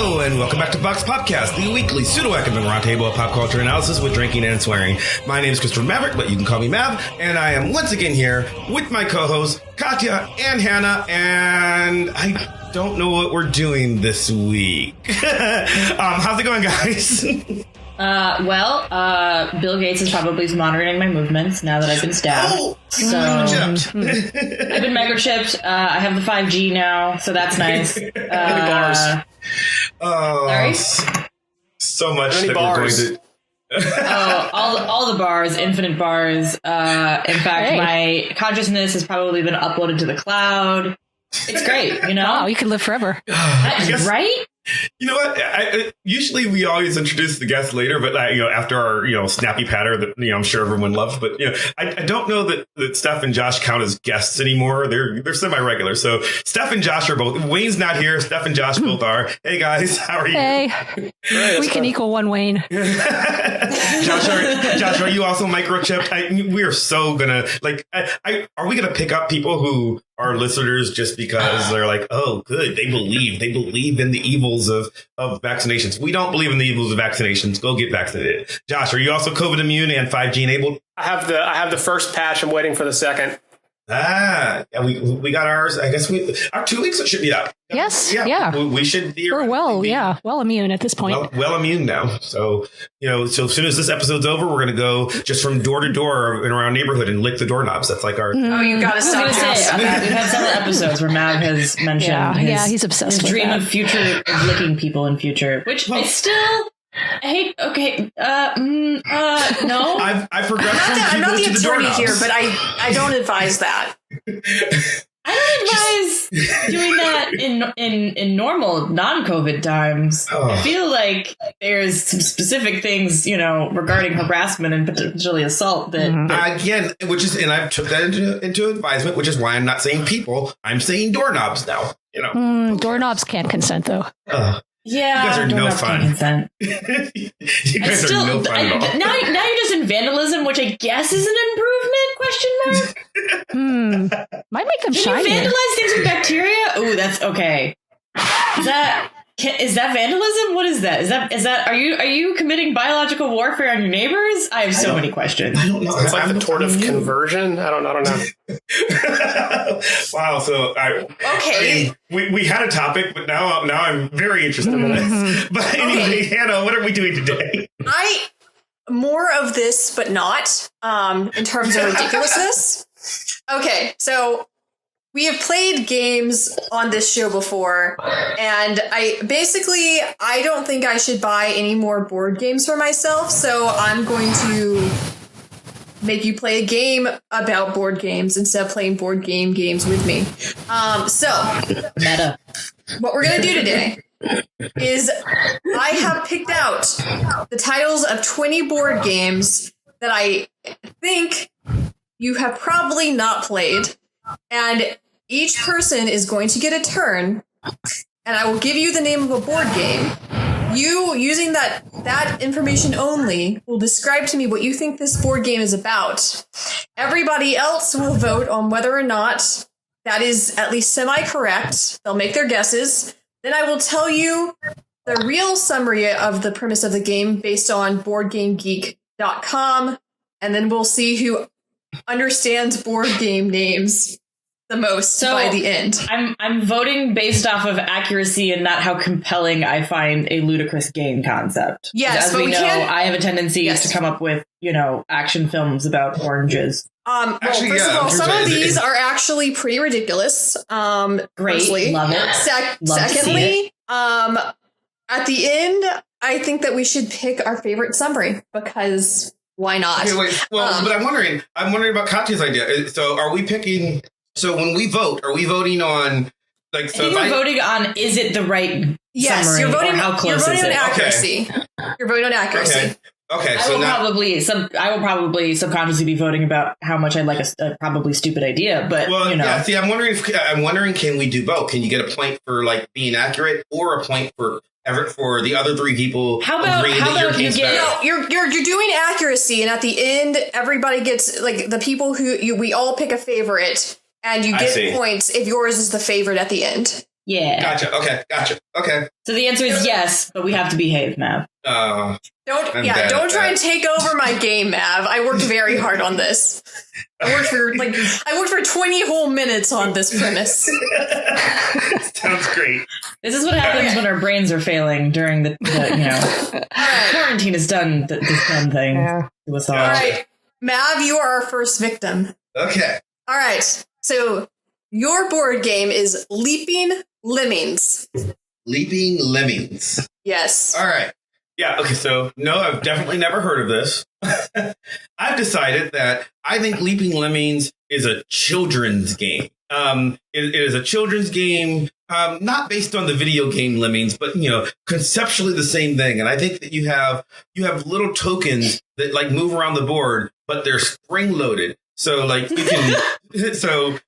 Hello, and welcome back to Vox Popcast, the weekly pseudo-academic roundtable of pop culture analysis with drinking and swearing. My name is Christopher Maverick, but you can call me Mav, and I am once again here with my co-hosts, Katya and Hannah, and I don't know what we're doing this week. How's it going, guys? Bill Gates is probably monitoring my movements now that I've been stabbed. Oh, microchipped. I've been microchipped. I have the 5G now, so that's nice. Bars. Sorry? So much that bars? we're going to... all the bars, infinite bars. In fact, my consciousness has probably been uploaded to the cloud. It's great, you know? Wow, you could live forever. Right? You know what? Usually we always introduce the guests later, but after our snappy patter that I'm sure everyone loves. But I don't know that Steph and Josh count as guests anymore. They're semi-regular. So Steph and Josh are both. Wayne's not here. Steph and Josh both are. Hey guys, how are you? Hey, we can equal one Wayne. Josh, are you also microchipped? We are so gonna are we gonna pick up people who are listeners just because they're like, oh, good, they believe in the evils of vaccinations. We don't believe in the evils of vaccinations. Go get vaccinated. Josh, are you also COVID immune and 5G enabled? I have the first patch. I'm waiting for the second. Yeah, we got ours. I guess our 2 weeks should be out. Yes. Yeah. We should be. We're well immune at this point. Well immune now. So, so as soon as this episode's over, we're going to go just from door to door in around neighborhood and lick the doorknobs. That's like our. Oh, you got to stop. We've had several episodes where Mav has mentioned he's obsessed his with dream that. of licking people in future, which I still. Hey, okay, no. I progressed from I'm not the people to the attorney doorknobs here, but I don't advise that. I don't advise doing that in normal non-COVID times. Oh. I feel like there's some specific things, regarding harassment and potentially assault that again, and I took that into advisement, which is why I'm not saying people, I'm saying doorknobs now. Doorknobs can't consent though. yeah, you guys are no fun. You guys are no fun at all. Now you're just in vandalism, which I guess is an improvement? Question mark. Might make them Can shiny. you vandalize things with bacteria? Oh, that's okay. Is that vandalism? What is that? Is that are you committing biological warfare on your neighbors? I have so many questions. I don't know. It's like the tort of conversion. I don't know. Wow. So Okay. we had a topic, but now I'm very interested in this. But anyway, Hannah, what are we doing today? More of this, but not in terms of ridiculousness. Okay, so we have played games on this show before, and I don't think I should buy any more board games for myself, so I'm going to make you play a game about board games instead of playing board games with me. Meta. What we're going to do today is I have picked out the titles of 20 board games that I think you have probably not played. And each person is going to get a turn, and I will give you the name of a board game. You, using that information only, will describe to me what you think this board game is about. Everybody else will vote on whether or not that is at least semi-correct. They'll make their guesses. Then I will tell you the real summary of the premise of the game based on BoardGameGeek.com, and then we'll see who understands board game names the most by the end. I'm voting based off of accuracy and not how compelling I find a ludicrous game concept. Yes, as but we know, can. I have a tendency to come up with action films about oranges. First of all, some of these are actually pretty ridiculous. Great, firstly. love it. Secondly, at the end, I think that we should pick our favorite summary because why not? Okay, wait. Well, but I'm wondering about Katya's idea. So, are we picking? So, when we vote, are we voting on I think we're voting on is it the right summary? You're voting. Or how close You're voting is on it? accuracy. You're voting on accuracy. Okay. I will probably subconsciously be voting about how much I like a probably stupid idea, but yeah. See, I'm wondering, can we do both? Can you get a point for being accurate, or a point for the other three people? How about you get? No, you're doing accuracy, and at the end, everybody gets the people who we all pick a favorite, and you get points if yours is the favorite at the end. Yeah. Gotcha. Okay. So the answer is yes, but we have to behave, Mav. Don't I'm bad don't at try that. and take over my game, Mav. I worked very hard on this. I worked for 20 whole minutes on this premise. Sounds great. This is what happens when our brains are failing during the All right. quarantine has done this done thing to us all. All right. Mav, you are our first victim. Okay. All right. So your board game is Leaping Lemmings. Leaping Lemmings. Yes. All right. Yeah. Okay. So no, I've definitely never heard of this. I've decided that I think Leaping Lemmings is a children's game. It is a children's game, not based on the video game Lemmings, but conceptually the same thing. And I think that you have little tokens that like move around the board, but they're spring loaded. So like so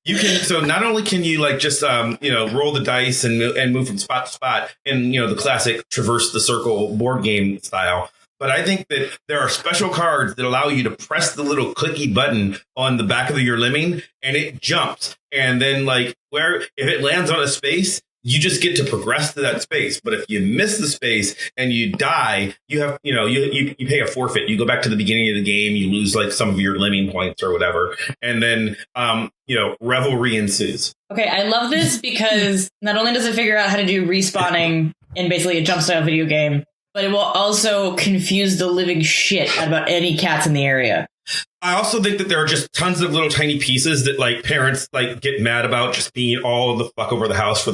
not only can you like just roll the dice and move from spot to spot in the classic traverse the circle board game style, but I think that there are special cards that allow you to press the little clicky button on the back of your lemming and it jumps, and then like if it lands on a space, you just get to progress to that space. But if you miss the space and you die, you have, you pay a forfeit. You go back to the beginning of the game. You lose like some of your lemming points or whatever. And then, revelry ensues. Okay, I love this because not only does it figure out how to do respawning in basically a jump style video game, but it will also confuse the living shit out about any cats in the area. I also think that there are just tons of little tiny pieces that like parents like get mad about just being all the fuck over the house for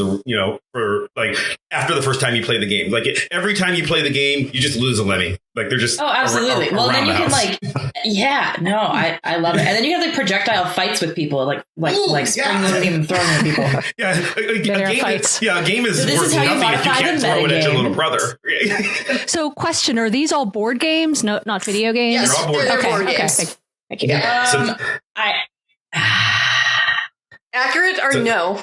for like after the first time you play the game. Like every time you play the game, you just lose a lemming. Like they're just absolutely. Well, then you can I love it. And then you have like projectile fights with people, like spring loading and throwing at people. Yeah, a game is So this worth is how you nothing if you modify can't the throw it at your metagame. little brother. So, question: are these all board games? No, not video games. Yes, They're all board they're games. board Okay. games. Thank you. Accurate or no?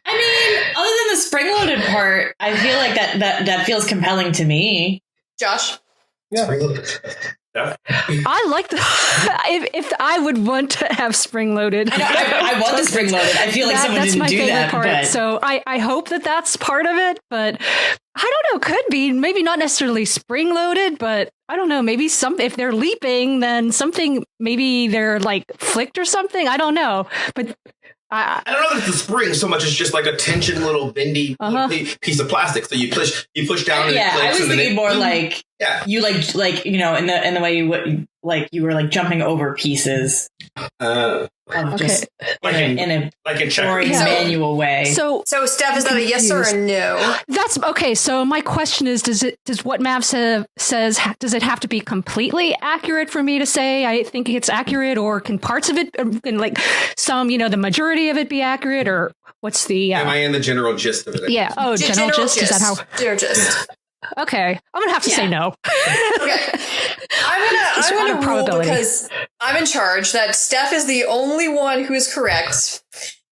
I mean, other than the spring loaded part, I feel like that feels compelling to me. Josh? Yeah. I like the. if I would want to have spring loaded, I want the spring loaded. I feel like someone that's didn't my do favorite that. part. But So I hope that that's part of it, but I don't know. Could be maybe not necessarily spring loaded, but I don't know. Maybe if they're leaping, then something. Maybe they're like flicked or something. I don't know, but. I don't know that it's a spring so much as just like a tension little bendy piece of plastic. So you push down and it clicks. I was thinking more like you like in the way you would like you were like jumping over pieces of just in a boring manual way. So Steph, is that a yes or a no? That's okay. So my question is, does what Mav says does it have to be completely accurate for me to say I think it's accurate, or can parts of it, can like some, the majority of it be accurate, or what's the? Am I in the general gist of it? Yeah. Oh, general gist. Is that how? General gist. Okay, I'm gonna have to say no. Okay. I'm gonna rule because I'm in charge that Steph is the only one who is correct,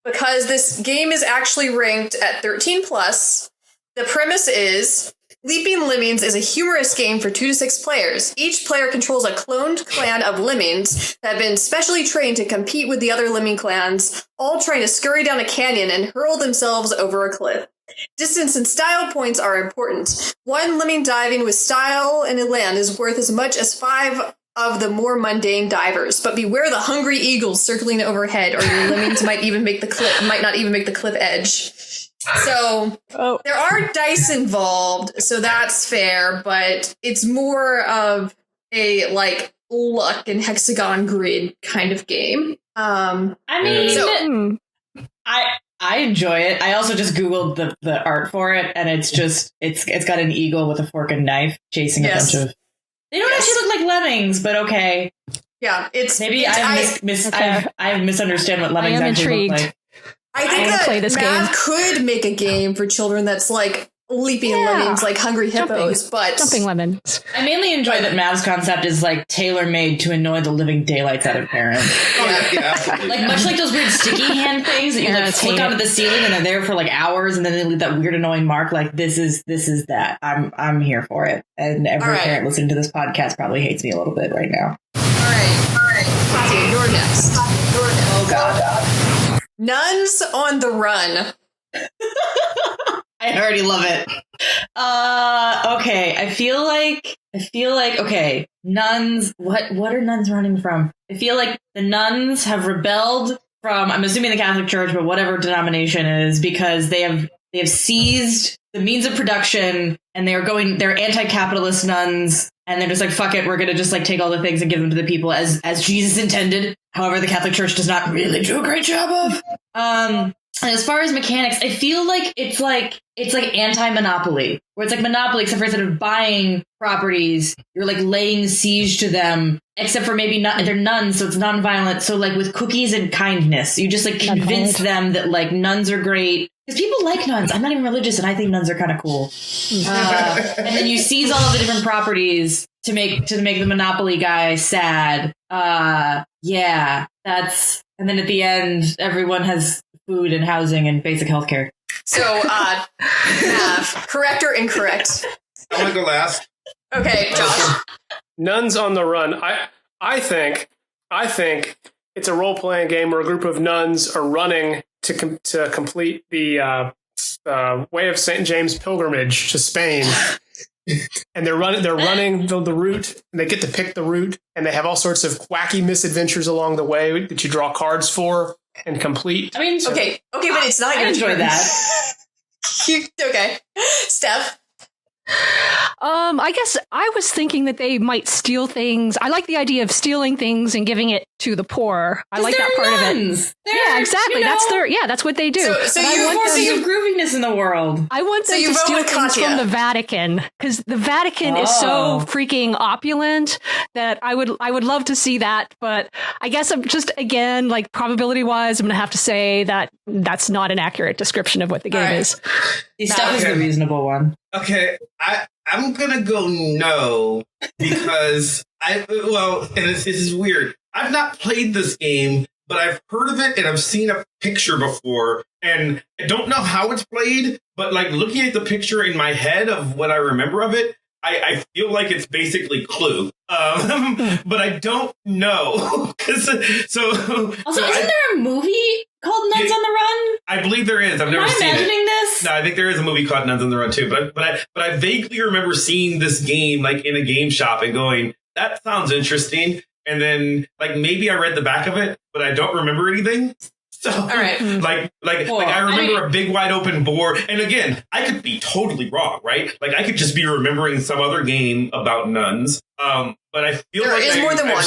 because this game is actually ranked at 13 plus. The premise is Leaping Lemmings is a humorous game for 2 to 6 players. Each player controls a cloned clan of lemmings that have been specially trained to compete with the other lemming clans, all trying to scurry down a canyon and hurl themselves over a cliff. Distance and style points are important. 1 lemming diving with style and a land is worth as much as 5 of the more mundane divers. But beware the hungry eagles circling overhead, or your lemmings might not even make the cliff edge. So there are dice involved, so that's fair, but it's more of a like luck and hexagon grid kind of game. I enjoy it. I also just Googled the art for it, and it's got an eagle with a fork and knife chasing a bunch of. They don't actually look like lemmings, but okay. Yeah, I misunderstand what lemmings actually look like. I think that Mav could make a game for children that's like leaping lemmings, like hungry hippos, but jumping lemons. I mainly enjoy that Mav's concept is like tailor made to annoy the living daylights out of parents. Like much like those weird sticky hand things that you like flick onto the ceiling and they're there for like hours and then they leave that weird annoying mark. Like this is that. I'm here for it. And every parent listening to this podcast probably hates me a little bit right now. All right. Katya, you're next. Oh God. Nuns on the Run. I already love it. Okay. I feel like okay. Nuns. What are nuns running from? I feel like the nuns have rebelled from. I'm assuming the Catholic Church, but whatever denomination it is, because they have seized the means of production, and they're anti-capitalist nuns, and they're just like, fuck it, we're gonna just like take all the things and give them to the people as Jesus intended. However, the Catholic Church does not really do a great job of. And as far as mechanics, I feel like it's like anti-monopoly, where it's like Monopoly, except for instead of buying properties, you're like laying siege to them. Except for maybe not, they're nuns, so it's non-violent. So like with cookies and kindness, you just like convince them that like nuns are great. Because people like nuns. I'm not even religious, and I think nuns are kind of cool. And then you seize all of the different properties to make the Monopoly guy sad. Yeah, that's. And then at the end, everyone has food and housing and basic healthcare. So, Mav, correct or incorrect? I want to go last. Okay, Josh. Nuns on the Run. I think it's a role-playing game where a group of nuns are running to complete the Way of St. James pilgrimage to Spain. And they're running the route, and they get to pick the route, and they have all sorts of wacky misadventures along the way that you draw cards for and complete. I mean, okay, but it's not. I enjoy that. Okay, Steph. I guess I was thinking that they might steal things. I like the idea of stealing things and giving it to the poor. I like that part nuns. of it. Yeah, exactly. That's what they do. So you want some grooviness in the world. I want them to steal things from the Vatican, because the Vatican is so freaking opulent that I would love to see that. But I guess I'm just, again, like probability wise, I'm going to have to say that that's not an accurate description of what the game is. Steph is the reasonable one. Okay, I'm gonna go no, because and this is weird. I've not played this game, but I've heard of it and I've seen a picture before, and I don't know how it's played, but like looking at the picture in my head of what I remember of it, I feel like it's basically Clue, but I don't know. Isn't there a movie called Nuns on the Run? I believe there is. I've never seen it. Am I imagining this? No, I think there is a movie called Nuns on the Run too. But I vaguely remember seeing this game like in a game shop and going, that sounds interesting. And then like maybe I read the back of it, but I don't remember anything. So, all right. Like I remember a big wide open board, and again, I could be totally wrong, right? Like I could just be remembering some other game about nuns. But I feel there like is more than one.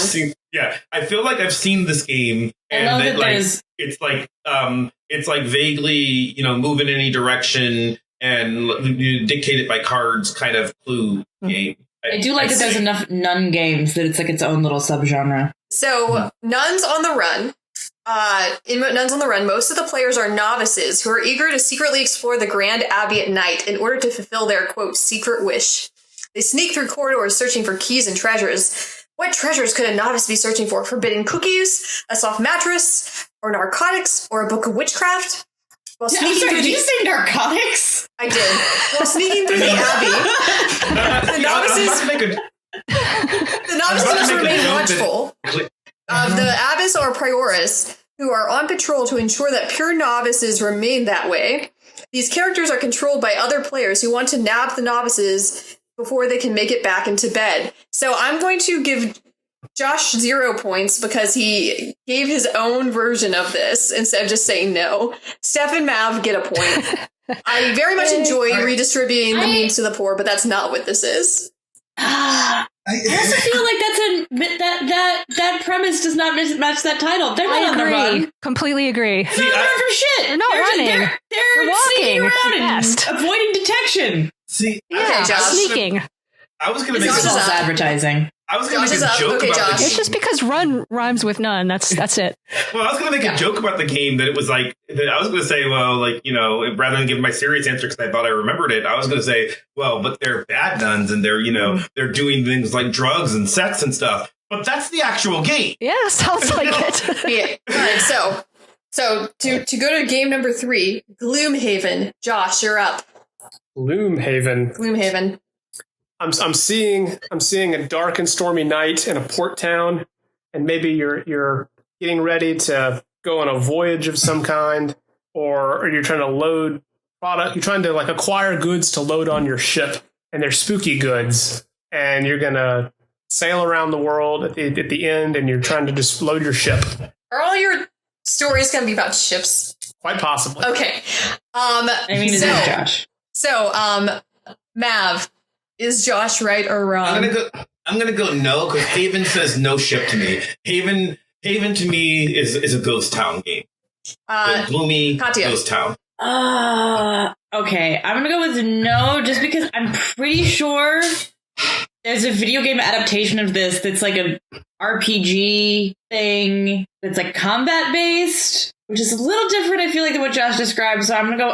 I feel like I've seen this game, and it's like vaguely, move in any direction and dictate it by cards, kind of Clue game. I do like that there's enough nun games that it's like its own little subgenre. So, Nuns on the Run. In Nuns on the Run, most of the players are novices who are eager to secretly explore the Grand Abbey at night in order to fulfill their, quote, secret wish. They sneak through corridors searching for keys and treasures. What treasures could a novice be searching for? Forbidden cookies, a soft mattress, or narcotics, or a book of witchcraft? While sneaking through did you say narcotics? I did. While sneaking through the Abbey, the novices must remain watchful of the abbess or prioress, who are on patrol to ensure that pure novices remain that way. These characters are controlled by other players who want to nab the novices before they can make it back into bed. So I'm going to give Josh 0 points because he gave his own version of this instead of just saying no. Steph and Mav get a point. I very much enjoy redistributing the means to the poor, but that's not what this is. I also feel like that premise does not match that title. They're not on the run. Completely agree. They're not running from shit. They're not running. They're sneaking around and avoiding detection. See, okay, Josh. Sneaking. I was going to make false advertising. I was going to make a joke about the game. It's just because run rhymes with none. That's it. Well, I was going to make a joke about the game that it was like, that I was going to say, well, like, rather than give my serious answer because I thought I remembered it, I was going to say, well, but they're bad nuns and they're, they're doing things like drugs and sex and stuff. But that's the actual game. Yeah, sounds like it. Yeah. All right, so to go to game number 3, Gloomhaven. Josh, you're up. Gloomhaven. I'm seeing a dark and stormy night in a port town, and maybe you're getting ready to go on a voyage of some kind, or you're trying to load product. You're trying to like acquire goods to load on your ship, and they're spooky goods, and you're gonna sail around the world at the end, and you're trying to just load your ship. Are all your stories going to be about ships? Quite possibly. Okay. I mean, it is Josh. So, Mav, is Josh right or wrong? I'm gonna go no, because Haven says no ship to me. Haven to me is a ghost town game. A gloomy Katya. Ghost town. Okay, I'm gonna go with no, just because I'm pretty sure there's a video game adaptation of this that's like a RPG thing that's like combat based, which is a little different, I feel like, than what Josh described. So I'm gonna go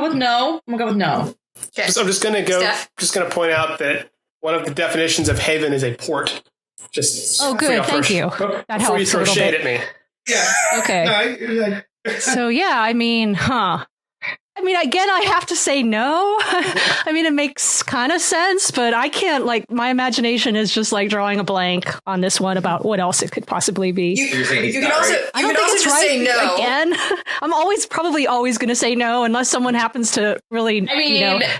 with no. I'm gonna go with no. Okay. I'm just gonna Steph? point out that one of the definitions of haven is a port. Just good, thank you. That before you helps a throw little shade bit. at me. Yeah. Okay. So yeah, I mean, again, I have to say no. I mean, it makes kind of sense, but I can't, like, my imagination is just like drawing a blank on this one about what else it could possibly be. You can also just say no. Again, I'm probably always going to say no unless someone happens to really,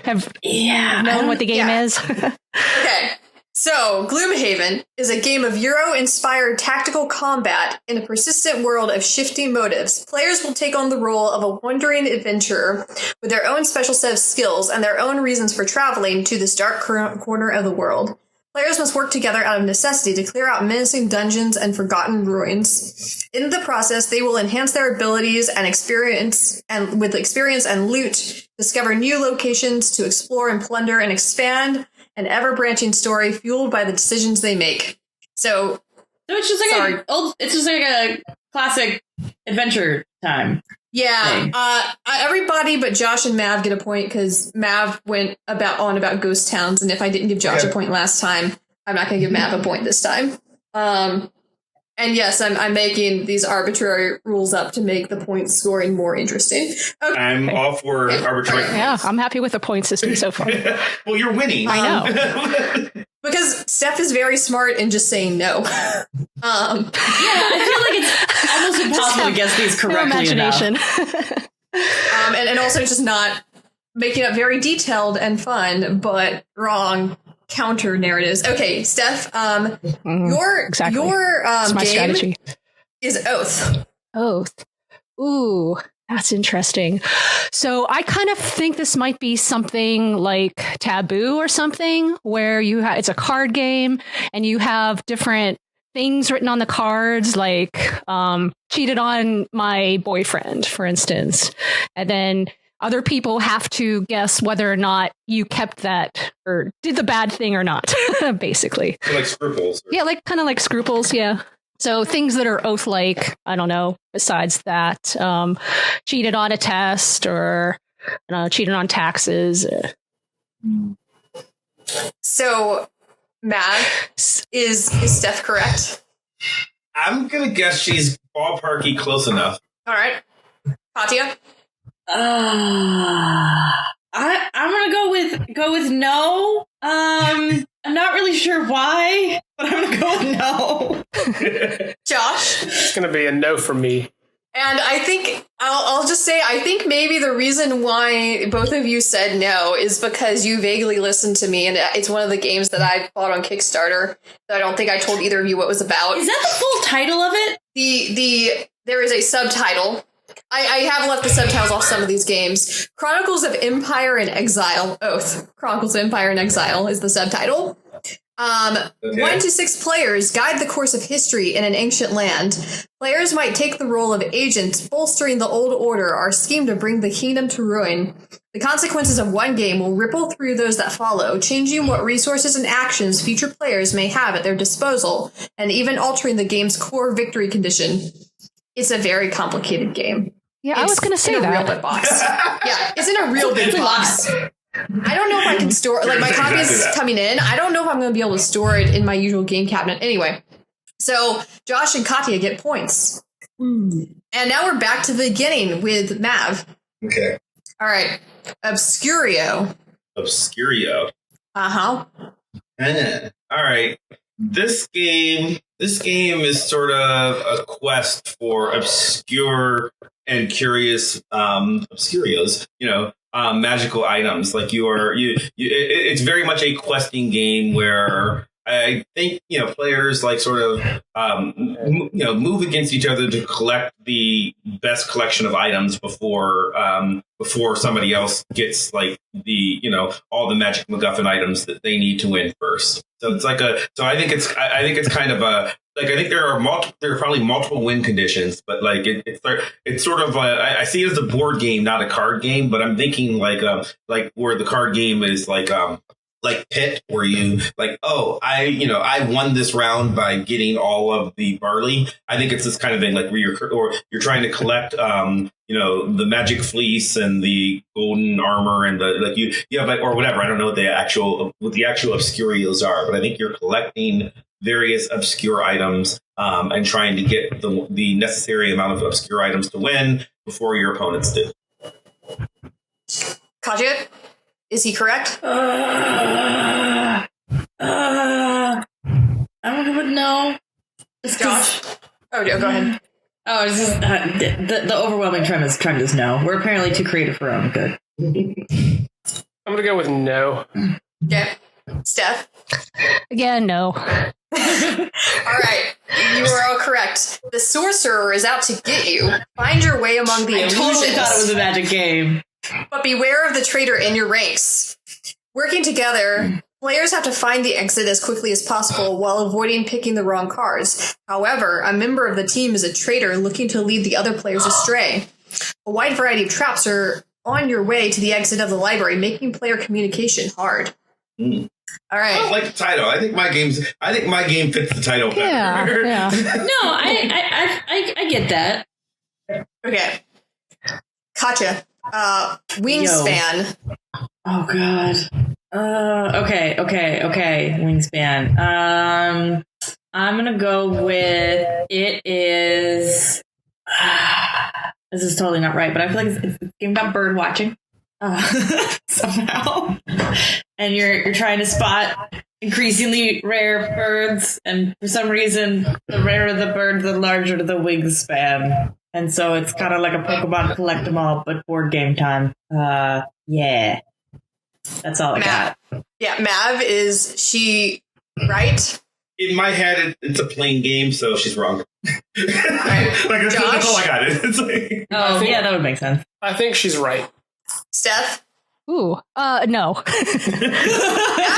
have known what the game is. Okay. So, Gloomhaven is a game of Euro-inspired tactical combat in a persistent world of shifting motives. Players will take on the role of a wandering adventurer with their own special set of skills and their own reasons for traveling to this dark corner of the world. Players must work together out of necessity to clear out menacing dungeons and forgotten ruins. In the process, they will enhance their abilities and experience and loot, discover new locations to explore and plunder, and expand an ever-branching story fueled by the decisions they make. So it's just like a classic adventure time. Yeah, everybody but Josh and Mav get a point because Mav went about ghost towns, and if I didn't give Josh a point last time, I'm not going to give Mav a point this time. And yes, I'm making these arbitrary rules up to make the point scoring more interesting. Okay. I'm all for arbitrary. Yeah, I'm happy with the point system so far. Well, you're winning. I know. Because Steph is very smart in just saying no. Yeah, I feel like it's almost impossible to guess these correctly imagination. And also just not making it very detailed and fun, but wrong counter narratives. Okay, Steph, your It's my game strategy is Oath. Oath. Ooh, that's interesting. So I kind of think this might be something like Taboo or something, where it's a card game and you have different things written on the cards, like cheated on my boyfriend, for instance, and then other people have to guess whether or not you kept that or did the bad thing or not, basically. So like scruples. Yeah, kind of like scruples, yeah. So things that are oath-like, I don't know, besides that, cheated on a test or cheated on taxes. So, Matt, is Steph correct? I'm going to guess she's ballparky close enough. All right. Katya? I'm gonna go with no. I'm not really sure why, but I'm gonna go with no. Josh? It's gonna be a no for me. And I think I'll just say I think maybe the reason why both of you said no is because you vaguely listened to me, and it's one of the games that I bought on Kickstarter that I don't think I told either of you what it was about. Is that the full title of it? There is a subtitle. I have left the subtitles off some of these games. Chronicles of Empire and Exile. Oath. Chronicles of Empire and Exile is the subtitle. 1 to 6 players guide the course of history in an ancient land. Players might take the role of agents, bolstering the old order, or scheme to bring the kingdom to ruin. The consequences of one game will ripple through those that follow, changing what resources and actions future players may have at their disposal, and even altering the game's core victory condition. It's a very complicated game. Yeah, I was going to say that. that. It's in a real big box. Yeah, it's in a real big box. I don't know if I can store, like, my copy is coming in. I don't know if I'm going to be able to store it in my usual game cabinet. Anyway, so Josh and Katya get points. And now we're back to the beginning with Mav. Okay. All right. Obscurio. Uh-huh. All right. This game is sort of a quest for obscure and curious obscurios, magical items. Like it's very much a questing game where I think players like sort of move against each other to collect the best collection of items before somebody else gets like the all the magic MacGuffin items that they need to win first. So it's like I think it's kind of a like I think there are probably multiple win conditions, but like it's sort of I see it as a board game, not a card game. But I'm thinking like where the card game is like Pit, where you like, I won this round by getting all of the barley. I think it's this kind of thing, like where you're trying to collect, the magic fleece and the golden armor and or whatever. I don't know what the actual obscurios are, but I think you're collecting various obscure items and trying to get the necessary amount of obscure items to win before your opponents do. Katya? Is he correct? I would know. Josh? Oh, go ahead. Oh, it's just, the overwhelming trend is no. We're apparently too creative for our own good. I'm going to go with no. Okay. Steph? Again, no. All right. You are all correct. The sorcerer is out to get you. Find your way among the illusions. I totally thought it was a magic game. But beware of the traitor in your ranks. Working together, players have to find the exit as quickly as possible while avoiding picking the wrong cards. However, a member of the team is a traitor looking to lead the other players astray. A wide variety of traps are on your way to the exit of the library, making player communication hard. All right. I don't like the title. I think my game fits the title better. Yeah. No, I get that. Okay. Katya. Wingspan. Yo. Oh god. Okay. Wingspan. I'm gonna go with it is. This is totally not right, but I feel like it's a game about bird watching. Somehow, and you're trying to spot increasingly rare birds, and for some reason, the rarer the bird, the larger the wingspan. And so it's kind of like a Pokemon collect 'em all, but board game time. Yeah. That's all I got. Yeah, Mav, is she right? In my head, it's a plain game, so she's wrong. Right. That's all I got. It's like, yeah, that would make sense. I think she's right. Steph? Ooh, no.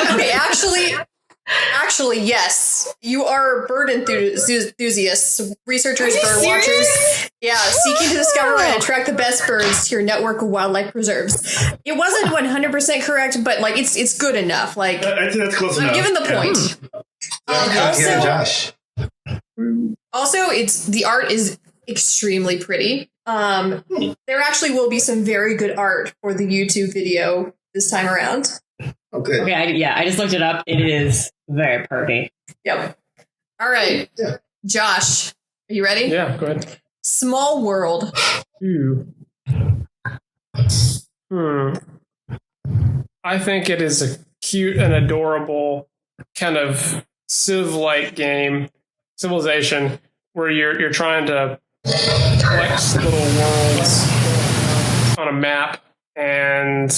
Okay, actually, yes. You are bird enthusiasts, researchers, bird watchers. Yeah, seeking to discover and attract the best birds to your network of wildlife preserves. It wasn't 100% correct, but like it's good enough. Like that's close enough. I'm giving the point. Josh. Also, the art is extremely pretty. There actually will be some very good art for the YouTube video this time around. Okay. Okay, I just looked it up. It is very pretty. Yep. All right. Josh, are you ready? Yeah, go ahead. Small world. I think it is a cute and adorable kind of civ-like game, civilization, where you're trying to collect little worlds on a map and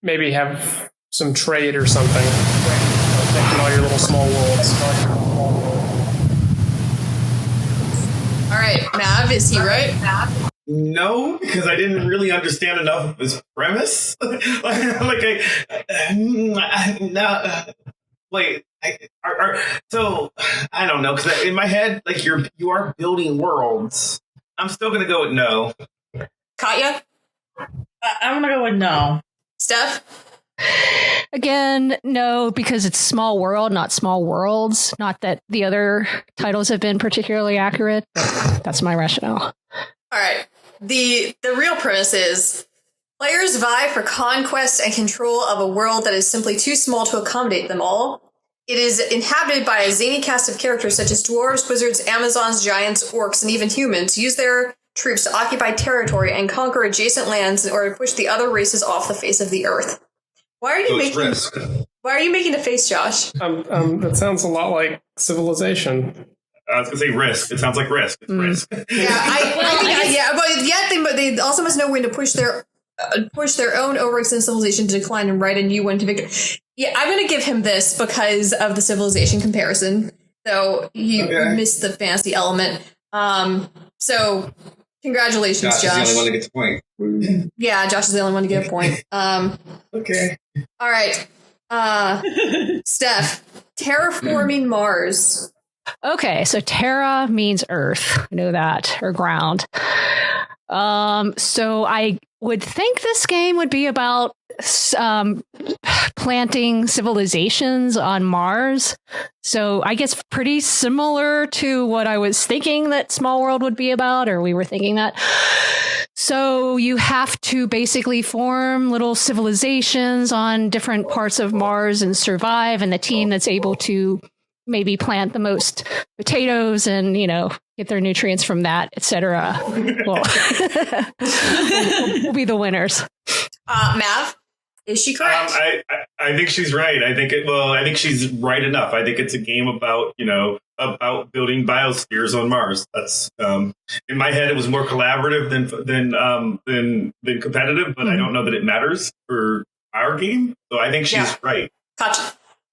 maybe have some trade or something. Taking all your little small worlds. All right, Mav, is he right? No, because I didn't really understand enough of his premise. Wait, so I don't know, because in my head, like you are building worlds. I'm still gonna go with no. Katya? I'm gonna go with no. Steph? Again, no, because it's small world, not small worlds. Not that the other titles have been particularly accurate, but that's my rationale. All right. The real premise is players vie for conquest and control of a world that is simply too small to accommodate them all. It is inhabited by a zany cast of characters such as dwarves, wizards, amazons, giants, orcs, and even humans who use their troops to occupy territory and conquer adjacent lands in order to push the other races off the face of the earth. Why are you making a face, Josh? That sounds a lot like Civilization. I was gonna say risk. It sounds like risk. It's risk. Yeah, but they also must know when to push their own overextended civilization to decline and write a new one to victory. Yeah, I'm gonna give him this because of the civilization comparison. So you missed the fantasy element. So congratulations, Josh. Josh is the only one to get the point. Yeah, Josh is the only one to get a point. Okay. All right. Steph, terraforming Mars. Okay, so terra means earth. I know that, or ground. So I would think this game would be about planting civilizations on Mars. So I guess pretty similar to what I was thinking that Small World would be about, or we were thinking that. So you have to basically form little civilizations on different parts of Mars and survive, and the team that's able to maybe plant the most potatoes and, get their nutrients from that, etc. Will be the winners. Mav, is she correct? I think she's right. I think she's right enough. I think it's a game about about building biospheres on Mars. That's in my head. It was more collaborative than competitive, but I don't know that it matters for our game. So I think she's right. Katya.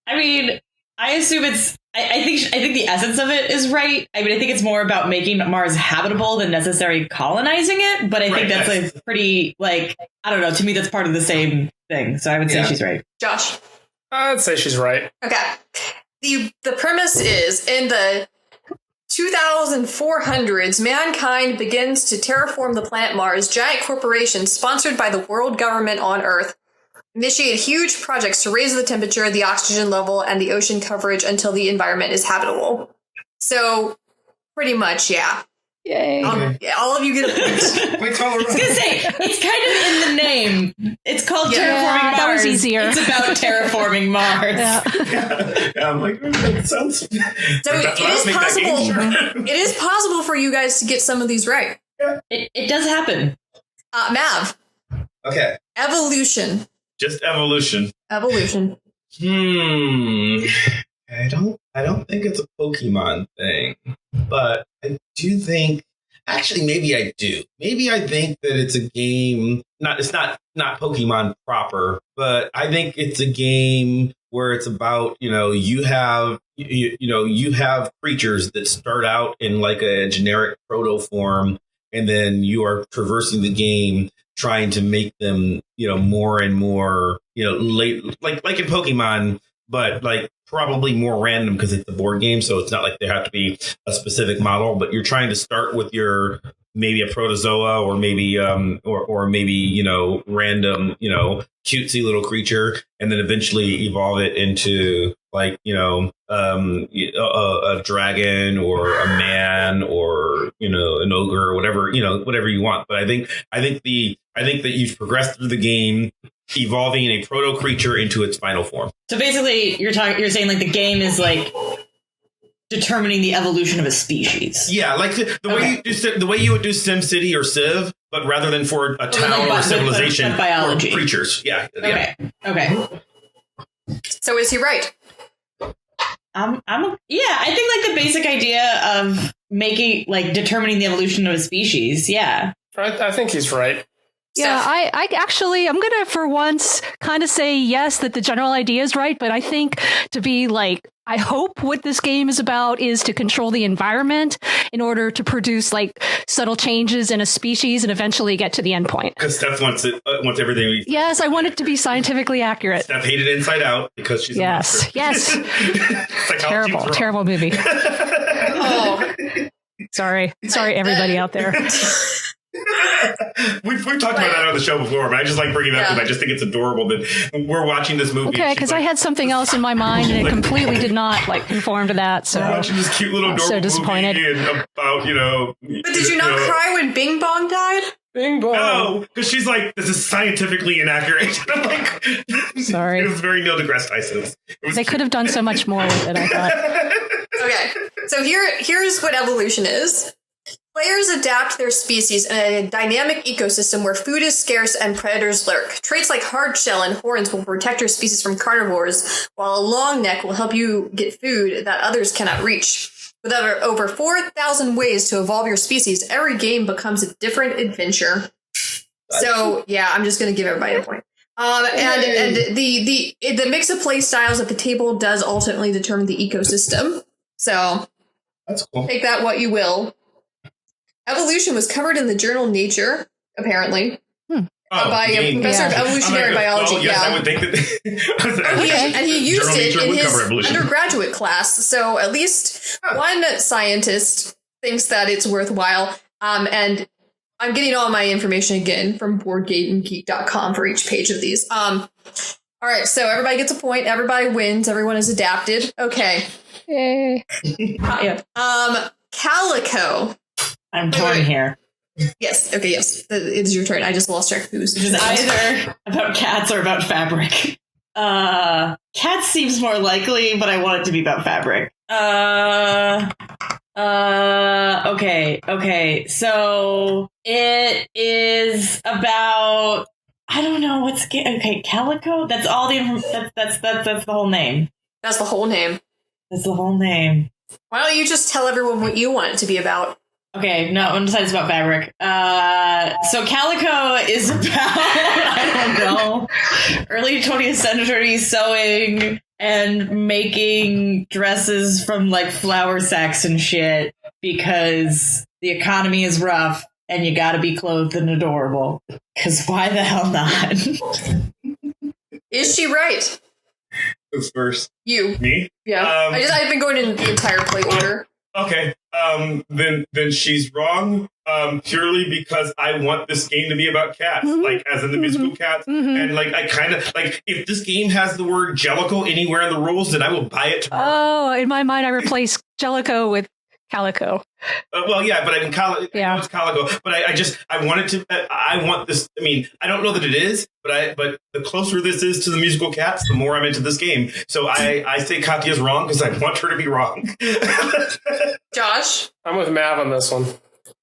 I mean, I assume it's. I think the essence of it is right. I mean, I think it's more about making Mars habitable than necessarily colonizing it. But I think that's like pretty, I don't know. To me, that's part of the same thing. So I would say she's right. Josh. I'd say she's right. Okay. The premise is in the 2400s, mankind begins to terraform the planet Mars. Giant corporations sponsored by the world government on Earth initiate huge projects to raise the temperature, the oxygen level, and the ocean coverage until the environment is habitable. So, pretty much, yeah. Yay. All of you get a point. Points all around. I was going to say, it's kind of in the name. It's called Terraforming Mars. That was easier. It's about terraforming Mars. Yeah, I'm like, that sounds... So it is possible for you guys to get some of these right. It does happen. Mav. Okay. Evolution. Just evolution. Evolution. I don't think it's a Pokemon thing, but I do think. Actually, maybe I do. Maybe I think that it's a game. It's not Pokemon proper, but I think it's a game where it's about you have creatures that start out in like a generic proto form, and then you are traversing the game trying to make them, more and more, late, like in Pokemon, but like probably more random because it's a board game. So it's not like there have to be a specific model, but you're trying to start with your maybe a protozoa or maybe random, cutesy little creature, and then eventually evolve it into like, a dragon or a man or, an ogre or whatever you want. But I think that you've progressed through the game, evolving a proto creature into its final form. So basically, you're saying like the game is like determining the evolution of a species. Yeah, like the way you would do SimCity or Civ, but rather than for a town or civilization, biology, or creatures. Yeah. Okay. So is he right? I think like the basic idea of making determining the evolution of a species. Yeah, I think he's right. Yeah, I'm going to, for once, kind of say yes, that the general idea is right. But I think I hope what this game is about is to control the environment in order to produce subtle changes in a species and eventually get to the end point. Because Steph wants everything. Yes, I want it to be scientifically accurate. Steph hated Inside Out because she's a monster. Yes. Terrible movie. Oh. Sorry, everybody out there. We've talked about that on the show before, but I just like bringing it up because I just think it's adorable that we're watching this movie. Okay, because I had something else in my mind and it completely did not conform to that. So we're watching this cute little adorable so disappointed. movie and about But did you not cry when Bing Bong died? Bing Bong. No, because she's like, this is scientifically inaccurate. I'm like, sorry. It was very Neil deGrasse Tyson. They could have done so much more with it, I thought. Okay, so here's what evolution is. Players adapt their species in a dynamic ecosystem where food is scarce and predators lurk. Traits like hard shell and horns will protect your species from carnivores, while a long neck will help you get food that others cannot reach. With over 4,000 ways to evolve your species, every game becomes a different adventure. So, yeah, I'm just going to give everybody a point. And the mix of play styles at the table does ultimately determine the ecosystem. So, That's cool. take that what you will. Evolution was covered in the journal Nature, apparently. By a professor of evolutionary biology. Well, yes, I would think that. And he used it in his evolution. undergraduate class. So at least one scientist thinks that it's worthwhile. And I'm getting all my information again from BoardGameGeek.com for each page of these. All right, so everybody gets a point. Everybody wins. Everyone is adapted. Okay. Yay. Calico. I'm torn here. Yes. Okay. Yes. It's your turn. I just lost track of who's. Which is either about cats or about fabric. Cats seems more likely, but I want it to be about fabric. Okay. So it is about. I don't know what's okay. Calico. That's all the. That's the whole name. That's the whole name. That's the whole name. Why don't you just tell everyone what you want it to be about? Okay, no, I'm deciding it's about fabric. So Calico is about, I don't know, early 20th century sewing and making dresses from like flour sacks and shit because the economy is rough and you gotta be clothed and adorable. Because why the hell not? Is she right? Who's first? You. Me? Yeah. I've been going in the entire play order. Okay. Then she's wrong. Purely because I want this game to be about cats, like as in the musical Cats, and like I kind of like if this game has the word Jellicle anywhere in the rules, then I will buy it tomorrow. Oh, in my mind, I replaced Jellico with Calico. Well, yeah, but I mean, Yeah. it's Calico. But I want it to. I want this. I mean, I don't know that it is, but the closer this is to the musical Cats, the more I'm into this game. So I say Katya's wrong because I want her to be wrong. Josh? I'm with Mav on this one.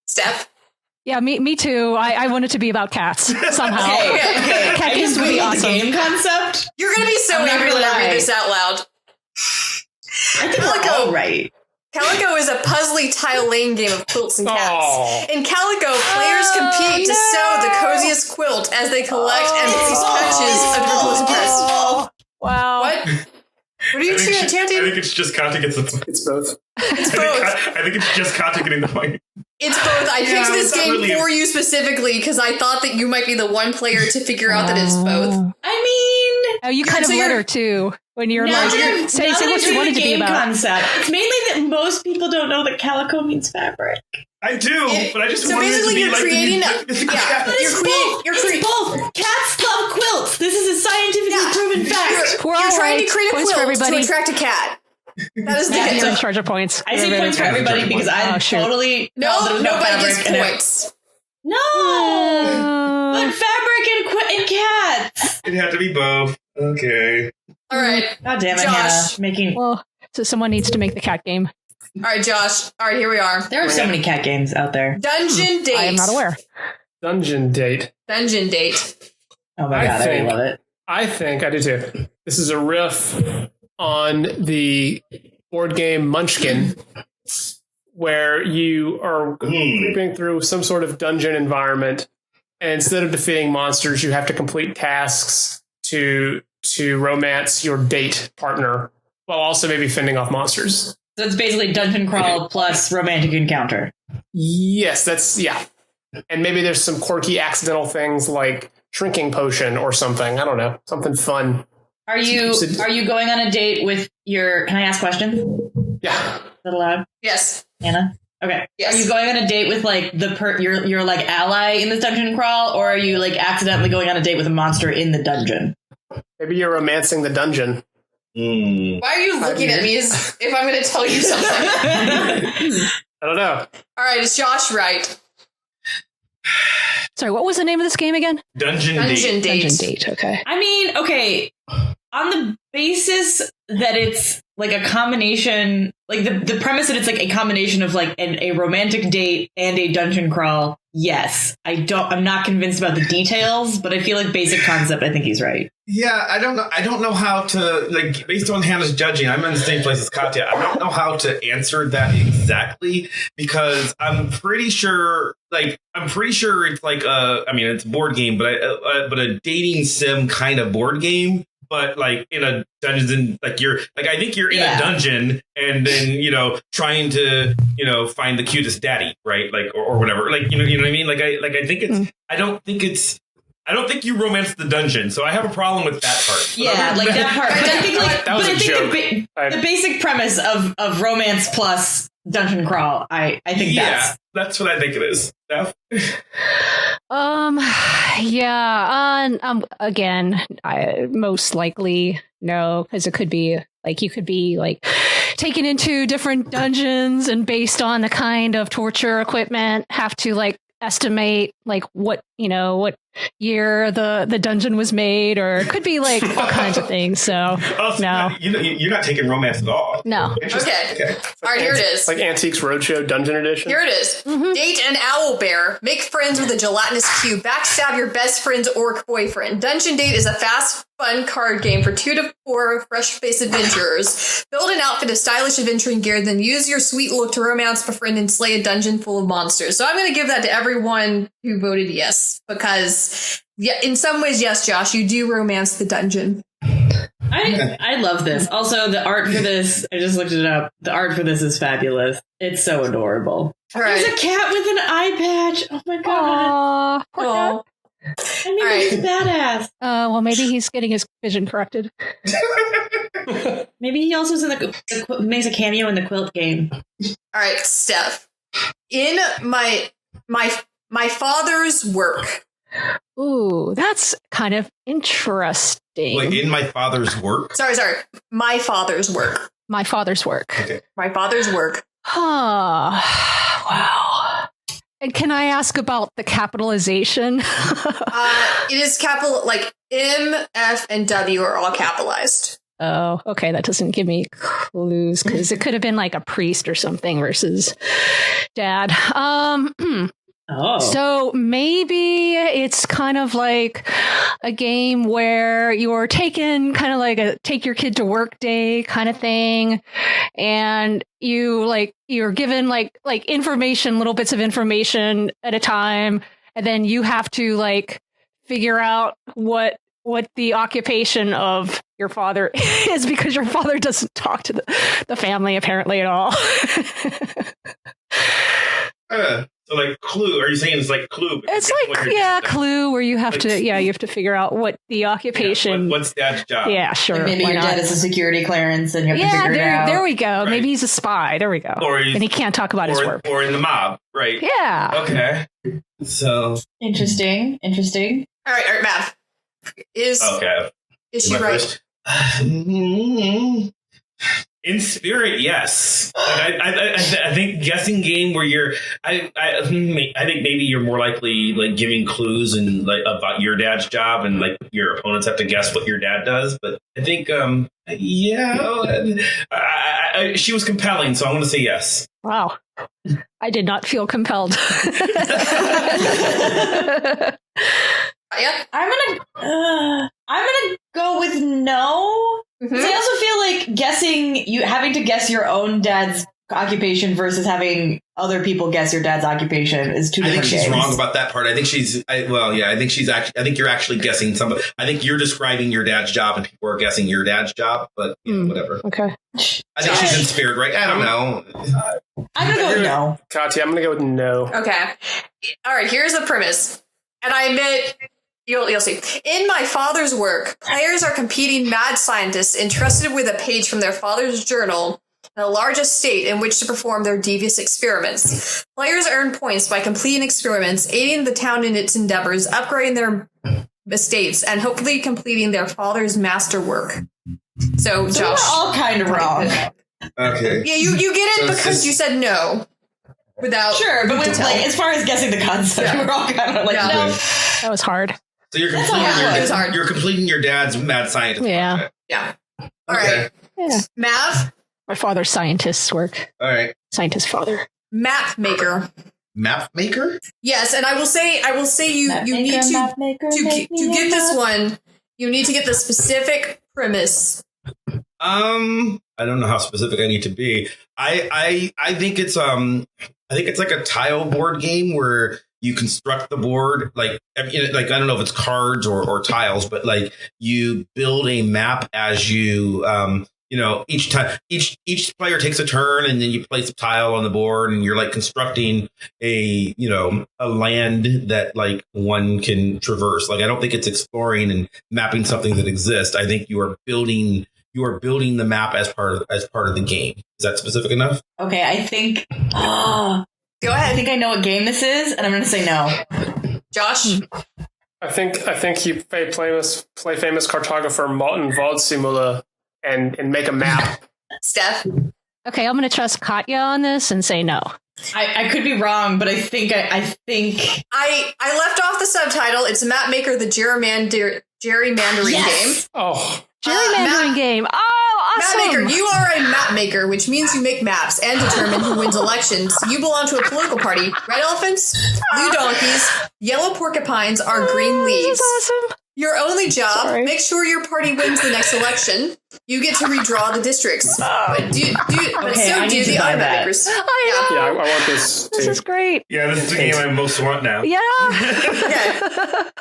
Steph? Yeah, me too. I want it to be about cats somehow. Okay. Cat I games just would be read awesome. the game concept. You're going to be so I'm not angry when gonna I read lie. this out loud. I think we're all right. Calico is a puzzly tile laying game of quilts and cats. Oh. In Calico, players compete to sew the coziest quilt as they collect and place patches of your quilt's press. Wow. What? What are you two I chanting? think it's just Katya gets the point. It's both. It's both. I think it's just Katya getting the point. It's both. I picked this it's not game really for you specifically because I thought that you might be the one player to figure out that it's both. I mean, Oh, you kind of so let you're- her too when you're now like, that I'm- say now that what I'm you doing wanted the to be game about. concept, it's mainly that most people don't know that calico means fabric. I do, but I just So wanted it to basically be you're like creating the musical Cats. But it's both. It's both. Cats love quilts. This is a scientifically proven fact. We're You're all trying right. to create a Points for quilt to everybody. attract a cat. That is the Yeah, You're in answer. charge of points. I say You're points for very- everybody because I Oh, shoot. totally No, called it about nobody fabric gets and it- points. No, but fabric and cats. It had to be both. Okay. All right. God damn it, Josh. Hannah! Making Well, so someone needs to make the cat game. All right, Josh. All right, here we are. there are so many cat games out there. Dungeon date. I am not aware. Dungeon date. Dungeon date. Oh my I god, I think- love it. I think I do too. This is a riff on the board game Munchkin, where you are creeping through some sort of dungeon environment, and instead of defeating monsters, you have to complete tasks to romance your date partner, while also maybe fending off monsters. So it's basically dungeon crawl plus romantic encounter. Yes, and maybe there's some quirky accidental things like shrinking potion or something. I don't know, something fun. Are you going on a date with your? Can I ask a question? Yeah. Is that allowed, Yes. Anna? Okay. Yes. Are you going on a date with like your like ally in this dungeon crawl, or are you like accidentally going on a date with a monster in the dungeon? Maybe you're romancing the dungeon. Why are you looking at me as if I'm going to tell you something? I don't know. All right, is Josh right? Sorry, what was the name of this game again? Dungeon date. Dungeon date. Dungeon Date. Okay. I mean, okay, on the basis that it's like a combination, like the premise that it's like a combination of like a romantic date and a dungeon crawl, yes. I'm not convinced about the details, but I feel like basic concept, I think he's right. Yeah, I don't know. I don't know how to, like, based on Hannah's judging, I'm in the same place as Katya. I don't know how to answer that exactly because I'm pretty sure it's like it's a board game, but a dating sim kind of board game. But like in a dungeon, I think you're in a dungeon and then, trying to, find the cutest daddy, right? Like, or whatever, like, you know what I mean? Like, I think it's, I don't think you romance the dungeon. So I have a problem with that part. Yeah, like that part. But I think the basic premise of romance plus dungeon crawl, I think that's what I think it is. Steph? Again, I most likely no, because it could be like you could be like taken into different dungeons and based on the kind of torture equipment have to like estimate like what year the dungeon was made, or it could be like all kinds of things. So no, you're not taking romance at all. No. Okay. All right, here it is. Like Antiques Roadshow Dungeon Edition. Here it is. Mm-hmm. Date an owl bear. Make friends with a gelatinous cube. Backstab your best friend's orc boyfriend. Dungeon Date is a fast, fun card game for 2 to 4 fresh-faced adventurers. Build an outfit of stylish adventuring gear, then use your sweet look to romance, befriend, and slay a dungeon full of monsters. So I'm going to give that to everyone who voted yes, because in some ways, yes, Josh, you do romance the dungeon. I love this. Also, the art for this, I just looked it up. The art for this is fabulous. It's so adorable. All right. There's a cat with an eye patch. Oh my god. Aww, I mean, he's badass. well, maybe he's getting his vision corrected. Maybe he also is in makes a cameo in the quilt game. All right, Steph. In my father's work. Ooh, that's kind of interesting. Like in my father's work? Sorry. My father's work. My father's work. Okay. My father's work. Wow. And can I ask about the capitalization? It is capital, like M, F, and W are all capitalized. Oh, okay. That doesn't give me clues because it could have been like a priest or something versus dad. So maybe it's kind of like a game where you're taking kind of like a take your kid to work day kind of thing. And you're given like information, little bits of information at a time. And then you have to like figure out what the occupation of your father is, because your father doesn't talk to the family apparently at all. So like Clue, are you saying it's like Clue? It's like, Clue, where you have to figure out what the occupation. Yeah, what's dad's job? Yeah, sure. Like maybe your dad is a security clearance and you have to figure it out. There we go. Right. Maybe he's a spy. There we go. And he can't talk about his work. Or in the mob, right? Yeah. Okay. So. Interesting. All right, Mav. Is she right? In spirit, yes. Like, I think guessing game where you're, I think maybe you're more likely like giving clues and like about your dad's job, and like your opponents have to guess what your dad does. But I think, she was compelling, so I'm going to say yes. Wow, I did not feel compelled. Yeah, I'm gonna go with no. Mm-hmm. I also feel like having to guess your own dad's occupation versus having other people guess your dad's occupation is two different games. I think she's wrong about that part. I think you're actually guessing somebody. I think you're describing your dad's job and people are guessing your dad's job, but whatever. Okay. I think she's in spirit, right? I don't know. I'm gonna go with no. Katya, I'm gonna go with no. Okay. All right, here's the premise. And I admit, You'll see. In my father's work, players are competing mad scientists entrusted with a page from their father's journal and a large estate in which to perform their devious experiments. Players earn points by completing experiments, aiding the town in its endeavors, upgrading their estates, and hopefully completing their father's masterwork. So Josh, we're all kind of wrong. Okay. Yeah, you get it because you said no. Without sure, but with, like, as far as guessing the concept, we're all kind of like no. That was hard. So you're completing your dad's mad scientist. Yeah. Project. Yeah. All right. Yeah. Mav? My father's scientist's work. All right. Scientist father. Map maker. map maker? Yes, and I will say you need to get this one. You need to get the specific premise. I don't know how specific I need to be. I think it's like a tile board game where you construct the board like I don't know if it's cards or tiles, but like you build a map as you each time each player takes a turn and then you place a tile on the board and you're like constructing a land that like one can traverse. Like I don't think it's exploring and mapping something that exists. I think you are building the map as part of the game. Is that specific enough? Okay, I think Go ahead. I think I know what game this is, and I'm going to say no. Josh? I think you play famous cartographer Martin Waldsimula and make a map. Steph? Okay, I'm going to trust Katya on this and say no. I could be wrong, but I think I left off the subtitle. It's Map Maker, the gerrymandering game. Oh. Gerrymandering game. Oh, awesome. Map Maker, you are a map maker, which means you make maps and determine who wins elections. You belong to a political party. Red elephants, blue donkeys, yellow porcupines are green leaves. This is awesome. Your only job, Sorry. make sure your party wins the next election. You get to redraw the districts. But do I need to the buy other that. map makers. I know. Yeah, I want this too. This is great. Yeah, this is the game I most want now. Yeah. Okay.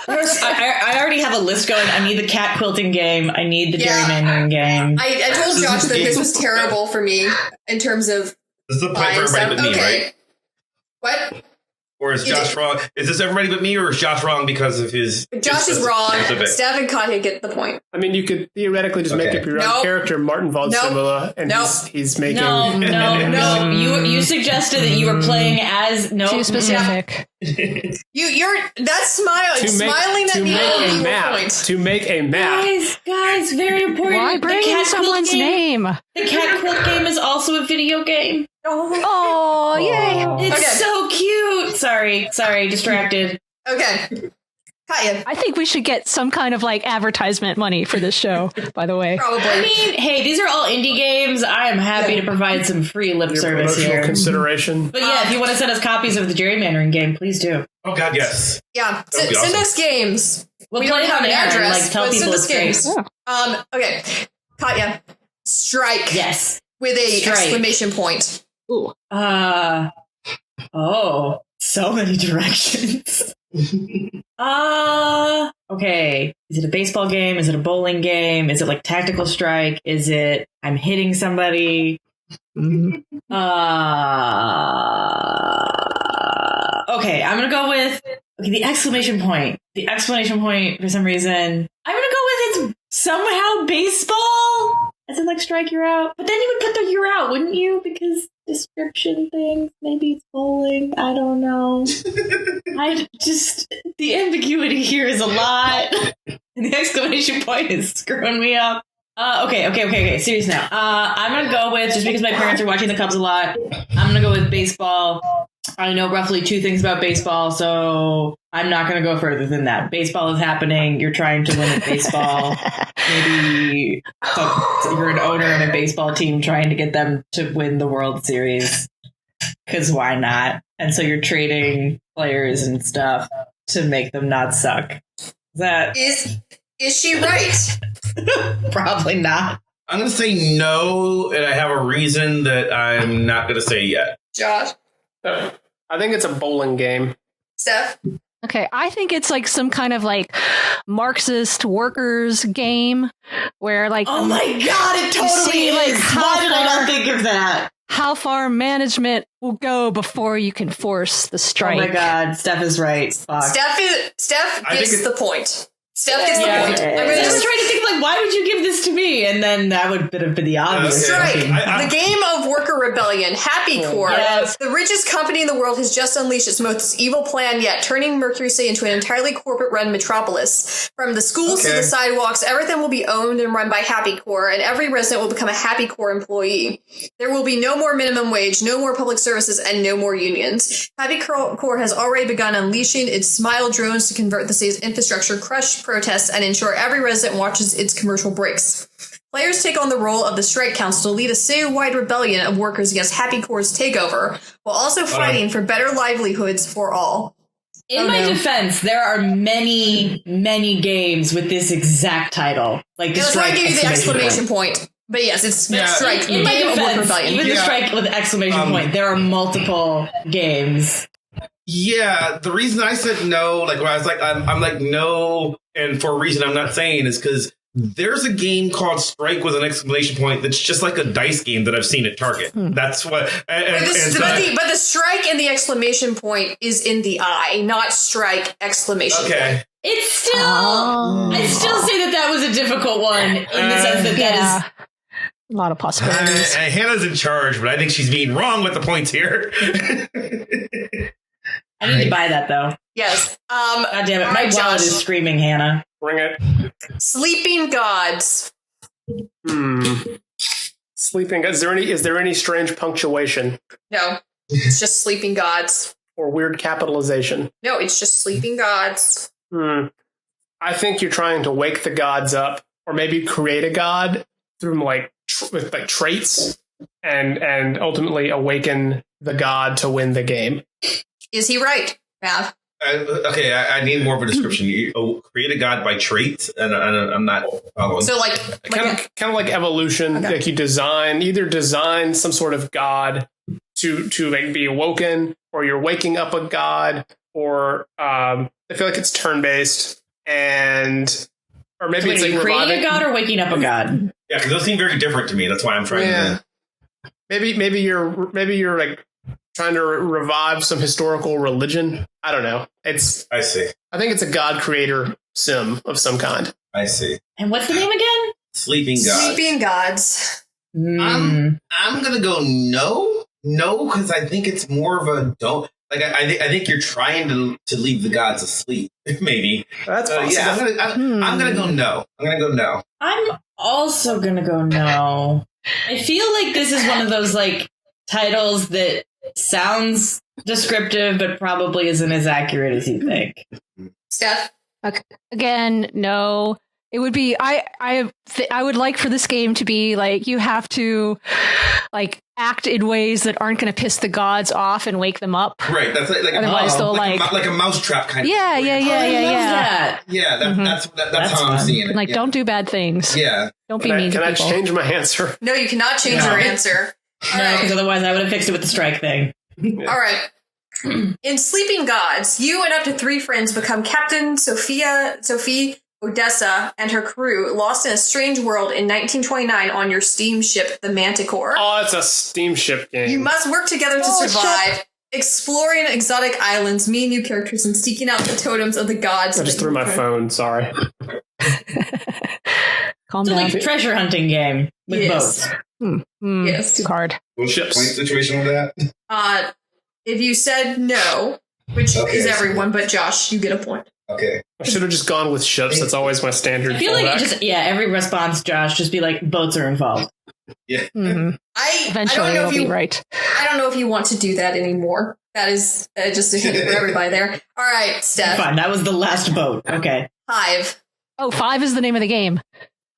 I already have a list going. I need the cat quilting game. I need the gerrymandering game. I told Josh that this was terrible for me in terms of This is the point for buying stuff. everybody but me, Okay. right? What? Or is Josh wrong? Is this everybody but me, or is Josh wrong because of his? Josh is wrong. specific? Steph and Katya get the point. I mean, you could theoretically just make Okay. up your own Nope. character, Martin Waldsimula, and Nope. he's making. No. You suggested that you were playing as Too specific. You're that's smiling at me. make a map. Point. To make a map. Guys, very important. Why bring in someone's name? The cat quilt game is also a video game. Oh, yay. It's Okay. so cute. Sorry, distracted. Okay. Katya, I think we should get some kind of like advertisement money for this show, by the way. probably. I mean, hey, these are all indie games. I am happy to provide some free lip Your service promotional here. consideration. But yeah, if you want to send us copies of the gerrymandering game, please do. Oh God, yes. Yeah. That'd be Send awesome. us games. We'll We play don't it have on an air and address, like tell but people send it's us great. games. Okay. Katya, strike. Yes. With a Strike. exclamation point. Ooh. So many directions. Okay. Is it a baseball game? Is it a bowling game? Is it like tactical strike? Is it I'm hitting somebody? Okay, I'm gonna go with the exclamation point. The exclamation point for some reason. I'm gonna go with it's somehow baseball. As in like strike you're out. But then you would put the you're out, wouldn't you? Because description things. Maybe it's bowling. I don't know. The ambiguity here is a lot. And the exclamation point is screwing me up. Okay. Serious now. I'm gonna go with, just because my parents are watching the Cubs a lot, I'm gonna go with baseball. I know roughly 2 things about baseball, so I'm not gonna go further than that. Baseball is happening. You're trying to win at baseball. Maybe you're an owner of a baseball team trying to get them to win the World Series. Because why not? And so you're trading players and stuff to make them not suck. Is she right? Probably not. I'm going to say no, and I have a reason that I'm not going to say yet. Josh? I think it's a bowling game. Steph? Okay, I think it's like some kind of like Marxist workers game where like Oh my god, it totally see, is. like, Why did I not think of that? how far management will go before you can force the strike. Oh my god, Steph is right. Fuck. Steph I think gets the point. Steph gets the Yeah. point. I'm I gonna was just trying to think, like, why would you give this to me? And then that would have been the obvious. strike. I- The game of worker rebellion, Happy Core. Yes. The richest company in the world has just unleashed its most evil plan yet, turning Mercury City into an entirely corporate-run metropolis. From the schools to Okay. the sidewalks, everything will be owned and run by Happy Core, and every resident will become a Happy Core employee. There will be no more minimum wage, no more public services, and no more unions. Happy Core has already begun unleashing its smile drones to convert the city's infrastructure, crush protests, and ensure every resident watches its commercial breaks. Players take on the role of the Strike Council to lead a city-wide rebellion of workers against Happy Core's takeover, while also fighting for better livelihoods for all. In my defense, there are many, many games with this exact title. Like the That's why I strike gave you the exclamation point. point. But yes, it's Strike. In my Game of Work defense, Rebellion. even the strike with the exclamation point, there are multiple games. Yeah, the reason I said no, like when I was like, I'm like no, and for a reason I'm not saying is because there's a game called Strike with an exclamation point that's just like a dice game that I've seen at Target. That's what. But the strike and the exclamation point is in the eye, not strike exclamation point. It's still. I still say that was a difficult one in the sense that is. A lot of possibilities. Hannah's in charge, but I think she's being wrong with the points here. I need to buy that though. Yes. God damn it! My wallet is screaming, Hannah. Bring it. Sleeping Gods. Sleeping. Is there any strange punctuation? No, it's just Sleeping Gods. Or weird capitalization? No, it's just Sleeping Gods. I think you're trying to wake the gods up, or maybe create a god through with traits, and ultimately awaken the god to win the game. Is he right, Mav? I need more of a description. You create a god by traits, and I'm not following. So kind of like evolution. Okay. Like you either design some sort of god to like be awoken, or you're waking up a god, or I feel like it's turn based, or maybe it's like creating a god or waking up a god. Yeah, because those seem very different to me. That's why I'm trying to. Maybe you're like trying to revive some historical religion. I don't know. I see. I think it's a god creator sim of some kind. I see. And what's the name again? Sleeping Gods. Sleeping Gods. I'm gonna go no, because I think it's more of a don't. Like I think you're trying to leave the gods asleep. Maybe that's possible. Yeah, I'm gonna go no. I'm also gonna go no. I feel like this is one of those like titles that sounds descriptive, but probably isn't as accurate as you think. Steph? Okay. Again, no. It would be I would like for this game to be like you have to like act in ways that aren't going to piss the gods off and wake them up. Right. That's like otherwise they'll like a mousetrap kind of. Yeah. That's how I'm seeing it. Like, don't do bad things. Yeah. Don't be mean to people. Can I change my answer? No, you cannot change your answer. No, because otherwise I would have fixed it with the strike thing. All right. In Sleeping Gods, you and up to 3 friends become Captain Sophie Odessa and her crew lost in a strange world in 1929 on your steamship, the Manticore. Oh, it's a steamship game. You must work together to survive, exploring exotic islands, meeting new characters, and seeking out the totems of the gods. I just threw my phone. Sorry. Calm it's down. Like a treasure hunting game with boats. Yes. Too hard. What's the point situation with that? If you said no, which is everyone but Josh, you get a point. Okay. I should have just gone with ships. That's always my standard. I feel like every response, Josh, just be like, boats are involved. Yeah. Mm-hmm. Eventually it'll be right. I don't know if you want to do that anymore. That is just a hint for everybody there. All right, Steph. Fine, that was the last boat. Okay. Hive. Oh, 5 is the name of the game.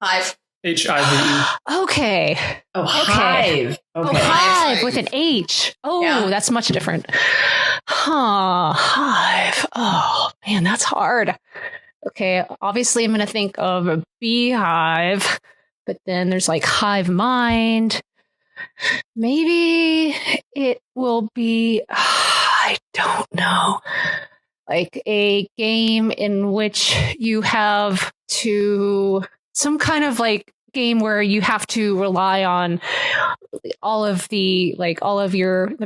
Hive. HIVE. Okay. Oh, Hive. Okay. Oh, Hive with an H. Oh, that's much different. Hive. Oh, man, that's hard. Okay, obviously I'm going to think of a beehive, but then there's like hive mind. Maybe it will be, I don't know, like a game in which you have to, some kind of like game where you have to rely on all of the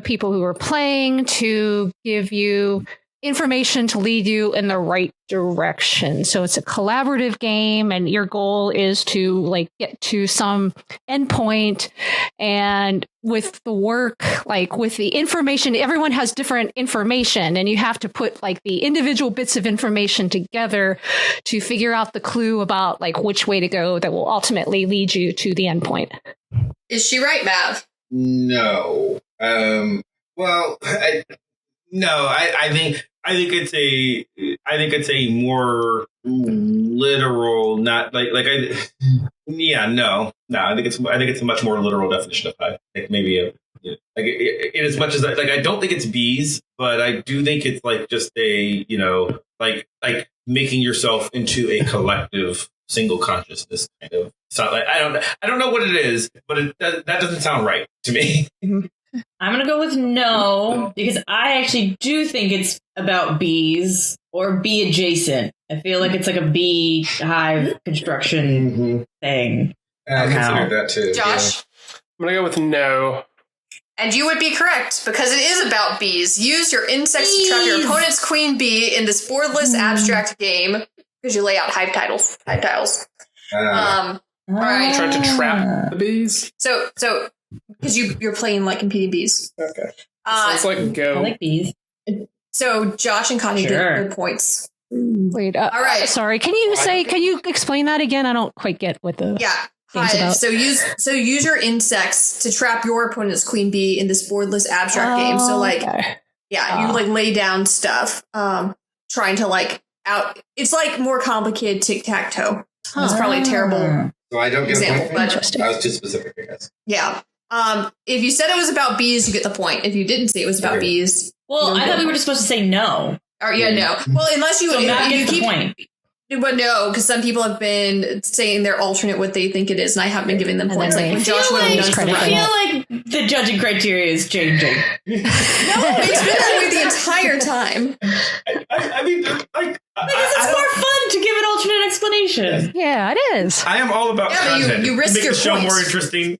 people who are playing to give you information to lead you in the right direction. So it's a collaborative game, and your goal is to like get to some endpoint. And with the work, like with the information, everyone has different information, and you have to put like the individual bits of information together to figure out the clue about like which way to go that will ultimately lead you to the endpoint. Is she right, Mav? No. Well, No, I think it's a more literal, not no. I think it's a much more literal definition of hive. Like maybe in as much as I don't think it's bees, but I do think it's like just a like making yourself into a collective single consciousness kind of. So like I don't know what it is, but that doesn't sound right to me. I'm going to go with no, because I actually do think it's about bees or bee adjacent. I feel like it's like a bee hive construction thing. I considered that too. Josh? Yeah. I'm going to go with no. And you would be correct, because it is about bees. Use your insects to trap your opponent's queen bee in this boardless abstract game, because you lay out hive tiles. All right. Trying to trap the bees? So because you're playing like competing bees. Okay. Sounds like go. I like bees. So Josh and Katya get Sure. good points. Wait, All right. sorry. Can you explain that again? I don't quite get what the game's Hive. about. So use your insects to trap your opponent's queen bee in this boardless abstract game. So okay. you like lay down stuff, trying to like out. It's like more complicated tic-tac-toe. It's probably a terrible So I don't get example, a point. but Interesting. I was too specific, I guess. yeah. If you said it was about bees, you get the point. If you didn't say it was about Okay. bees, Well, I thought we were just supposed to say no. or no. Well, unless you So Matt if you gets the keep. point. But no, because some people have been saying their alternate what they think it is, and I haven't been giving them And points. then Like when they Josh would have done credit the for I right. feel like the judging criteria is changing. No, it's been that way the entire time. I mean, like Because it's more fun to give an alternate explanation. Yeah, it is. I am all about Yeah, but content. you risk to make your the show points. more interesting.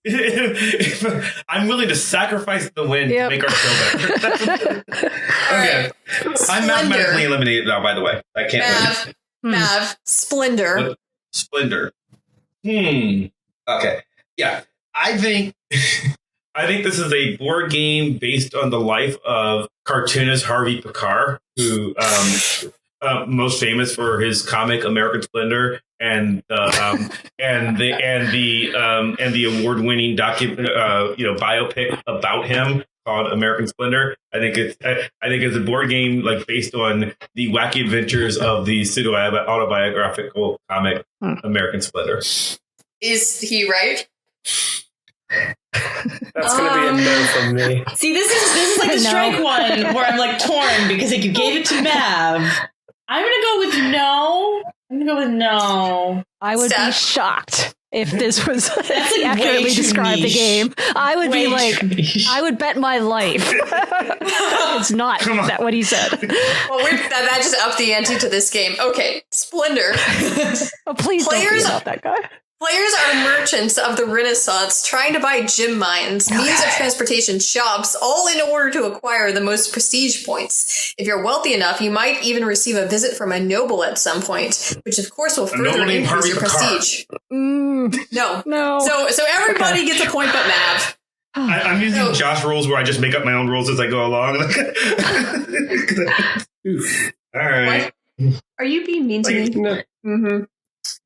I'm willing to sacrifice the win Yep. to make our show better. Okay. I'm Splendor. mathematically eliminated now, by the way. I can't win. Mav, Splendor. Splendor. Okay. Yeah. I think this is a board game based on the life of cartoonist Harvey Pekar, who most famous for his comic American Splendor and the award-winning biopic about him called American Splendor. I think it's a board game like based on the wacky adventures of the pseudo-autobiographical comic American Splendor. Is he right? That's going to be a no from me. See, this is like the No. strike one where I'm like torn because like you gave it to Mav. I'm gonna go with no. I would be Steph? shocked if this was like way accurately too described the niche. game. I would be Way like, too niche. I would bet my life. It's not Come on. that what he said. Well, that just upped the ante to this game. Okay, Splendor. Oh, please don't Players- be about that guy. Players are merchants of the Renaissance trying to buy gem mines, means of transportation, shops, all in order to acquire the most prestige points. If you're wealthy enough, you might even receive a visit from a noble at some point, which of course will further noble named increase your Harvey prestige. Mm, No. no. So everybody gets a point but Mav. I'm using No. Josh rules where I just make up my own rules as I go along. Oof. All right. Are you being mean to me? No. Mm-hmm.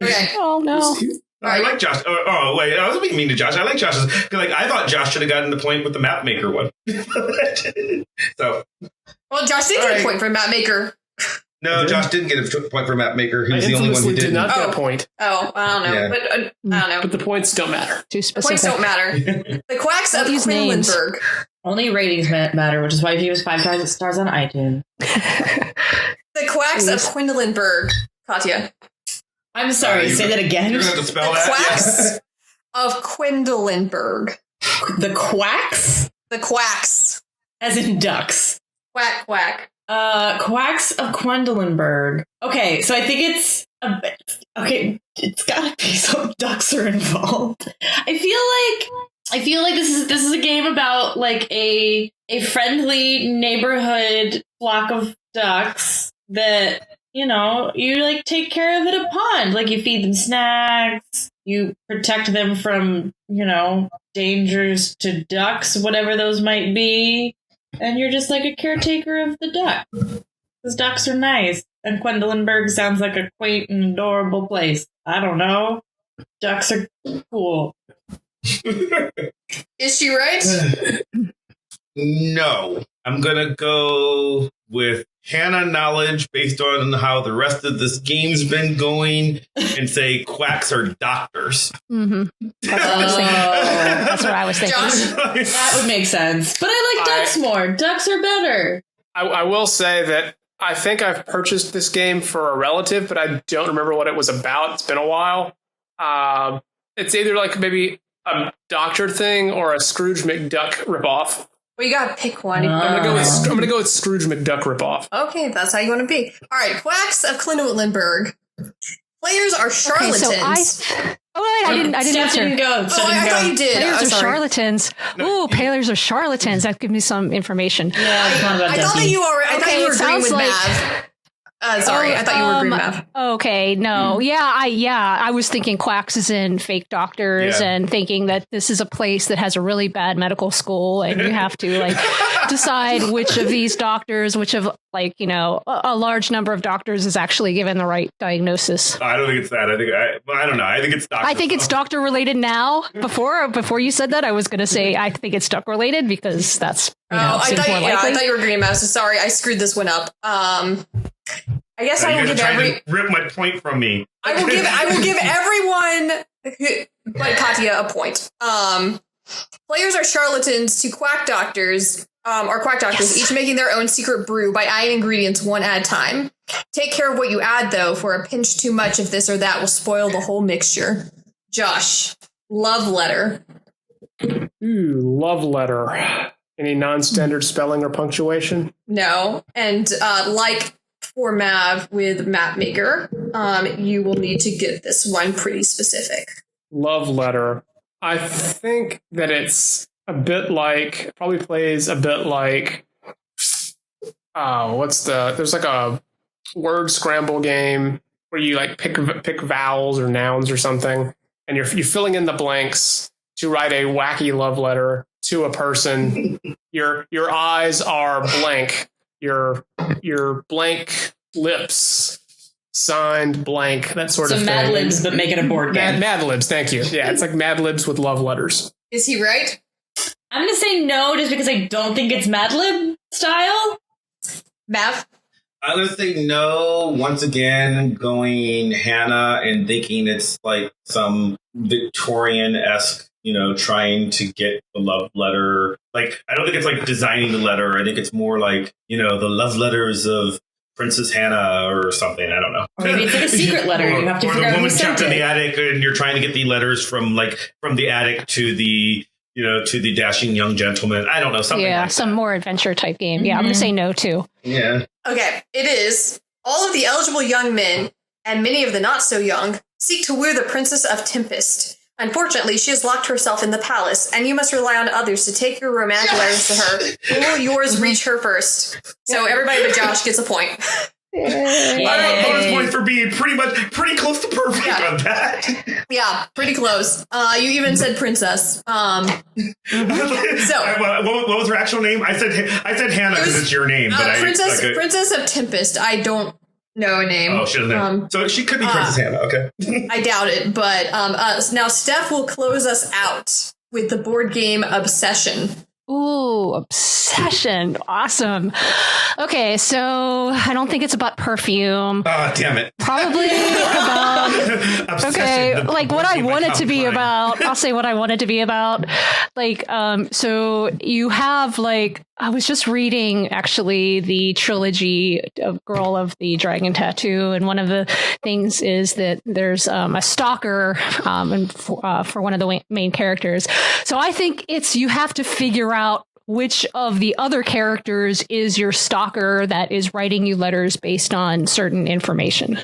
Okay. Oh no. I like Josh. Oh wait, I wasn't being mean to Josh. I like Josh's. Like I thought Josh should have gotten the point with the map maker one. So Well, Josh did All get right. a point for Map Maker. no, Josh didn't get a point for map maker. He I was the only one who infamously did didn't. not get Oh. a point, Oh, I don't know. Yeah. But I don't know. but the points don't matter. Too The specific. points don't matter. The Quacks of Don't use names. Quinlanburg. Only ratings matter, which is why if you use 5 stars on iTunes. The Quacks of Quinlanburg. Katya. I'm sorry, say that again. You're gonna have to The spell that. Quacks of Quinlanburg. The quacks, The Quacks. as in ducks. Quack, quack. Quacks of Quendelenburg. Okay, so I think it's it's gotta be some ducks are involved. I feel like this is a game about like a friendly neighborhood flock of ducks that you like take care of at a pond. Like you feed them snacks, you protect them from dangers to ducks, whatever those might be. And you're just like a caretaker of the duck. Because ducks are nice. And Quendelenburg sounds like a quaint and adorable place. I don't know. Ducks are cool. Is she right? No. I'm gonna go with Hannah knowledge based on how the rest of this game's been going, and say quacks are doctors. Mm-hmm. That's what I was thinking. Josh? That would make sense. But I like ducks more. Ducks are better. I will say that I think I've purchased this game for a relative, but I don't remember what it was about. It's been a while. It's either like maybe a doctor thing or a Scrooge McDuck ripoff. Well, you gotta pick one. I'm gonna go with Scrooge McDuck ripoff. Okay, that's how you want to be. All right, Quacks of Clinwittenberg. Players are charlatans. I didn't Steph answer. didn't go. I thought you did. Players are sorry. charlatans. Ooh, players are charlatans. That gives me some information. Yeah, it's not about I thought Ducky. that you were. I thought you were it agreeing sounds with like- Mav. Sorry, I thought you were agreeing with Mav. Okay, no. I was thinking quacks is in fake doctors Yeah. and thinking that this is a place that has a really bad medical school and you have to like decide which of these doctors, which of like, you know, a large number of doctors is actually given the right diagnosis. I don't think it's that. I don't know. I think it's doctor. I think it's doctor related now. Before you said that, I was going to say I think it's duck related because that's I seems thought, more I likely. thought you were agreeing, Mav. So sorry, I screwed this one up. I guess I will give to rip my point from me. I will give everyone like Katya a point. Players are charlatans to quack doctors, each making their own secret brew by adding ingredients one at a time. Take care of what you add, though, for a pinch too much of this or that will spoil the whole mixture. Josh, love letter. Ooh, love letter. Any non-standard spelling or punctuation? No, and like for Mav with Mapmaker, you will need to get this one pretty specific. Love letter. I think that it's a bit like, probably plays a bit like, there's like a word scramble game where you like pick vowels or nouns or something, and you're filling in the blanks to write a wacky love letter to a person. Your eyes are blank. Your blank lips signed blank, that sort of thing. Mad Libs, but make it a board game. Mad Libs, thank you. Yeah, it's like Mad Libs with love letters. Is he right? I'm going to say no just because I don't think it's Mad Lib style. Mav? I'm going to say no, once again, going Hannah and thinking it's like some Victorian-esque, trying to get the love letter. Like, I don't think it's like designing the letter. I think it's more like, the love letters of Princess Hannah or something. I don't know. Or maybe it's like a secret letter. You have to figure out who woman sent trapped in the it. attic, and you're trying to get the letters from the attic to the to the dashing young gentleman. I don't know, something like some that. more adventure type game. Yeah, I'm going to say no too. Yeah. Okay, it is. All of the eligible young men, and many of the not so young, seek to woo the Princess of Tempest. Unfortunately, she has locked herself in the palace, and you must rely on others to take your romantic letters to her. Will yours reach her first? So everybody but Josh gets a point. I got a bonus point for being pretty close to perfect on that. Yeah, pretty close. You even said princess. What was her actual name? I said Hannah because it's your name, but Princess of Tempest. I don't know a name. Oh, she doesn't know. So she could be Princess Hannah. Okay. I doubt it, but now Steph will close us out with the board game Obsession. Ooh, Obsession. Awesome. Okay, so I don't think it's about perfume. Oh, damn it. Probably about... Okay, like what I want it to be about. I'll say what I want it to be about. Like, so you have like... I was just reading, actually, the trilogy of Girl of the Dragon Tattoo, and one of the things is that there's a stalker for one of the main characters. So I think you have to figure out which of the other characters is your stalker that is writing you letters based on certain information.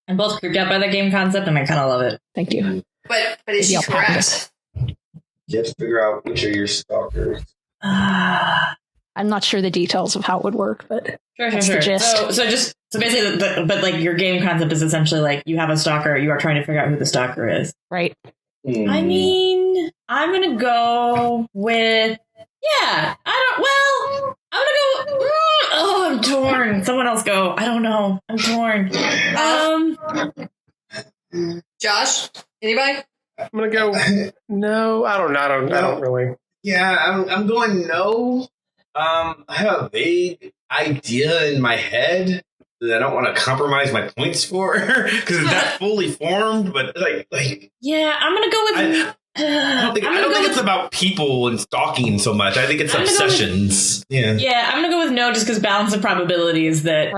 I'm both creeped out by that game concept, and I kind of love it. Thank you. But is she correct? You have to figure out which are your stalkers. I'm not sure the details of how it would work, but that's the gist. So basically, but like your game concept is essentially like you have a stalker, you are trying to figure out who the stalker is. Right. I mean, I'm gonna go with I'm torn. Someone else go. I don't know. I'm torn. Josh, anybody? I'm gonna go. No, I don't know. I don't really. Yeah, I'm going no. I have a vague idea in my head that I don't want to compromise my point score because it's not fully formed. But yeah, I'm gonna go with. I don't think it's about people and stalking so much. I think it's obsessions. Yeah, I'm gonna go with no, just because balance of probabilities that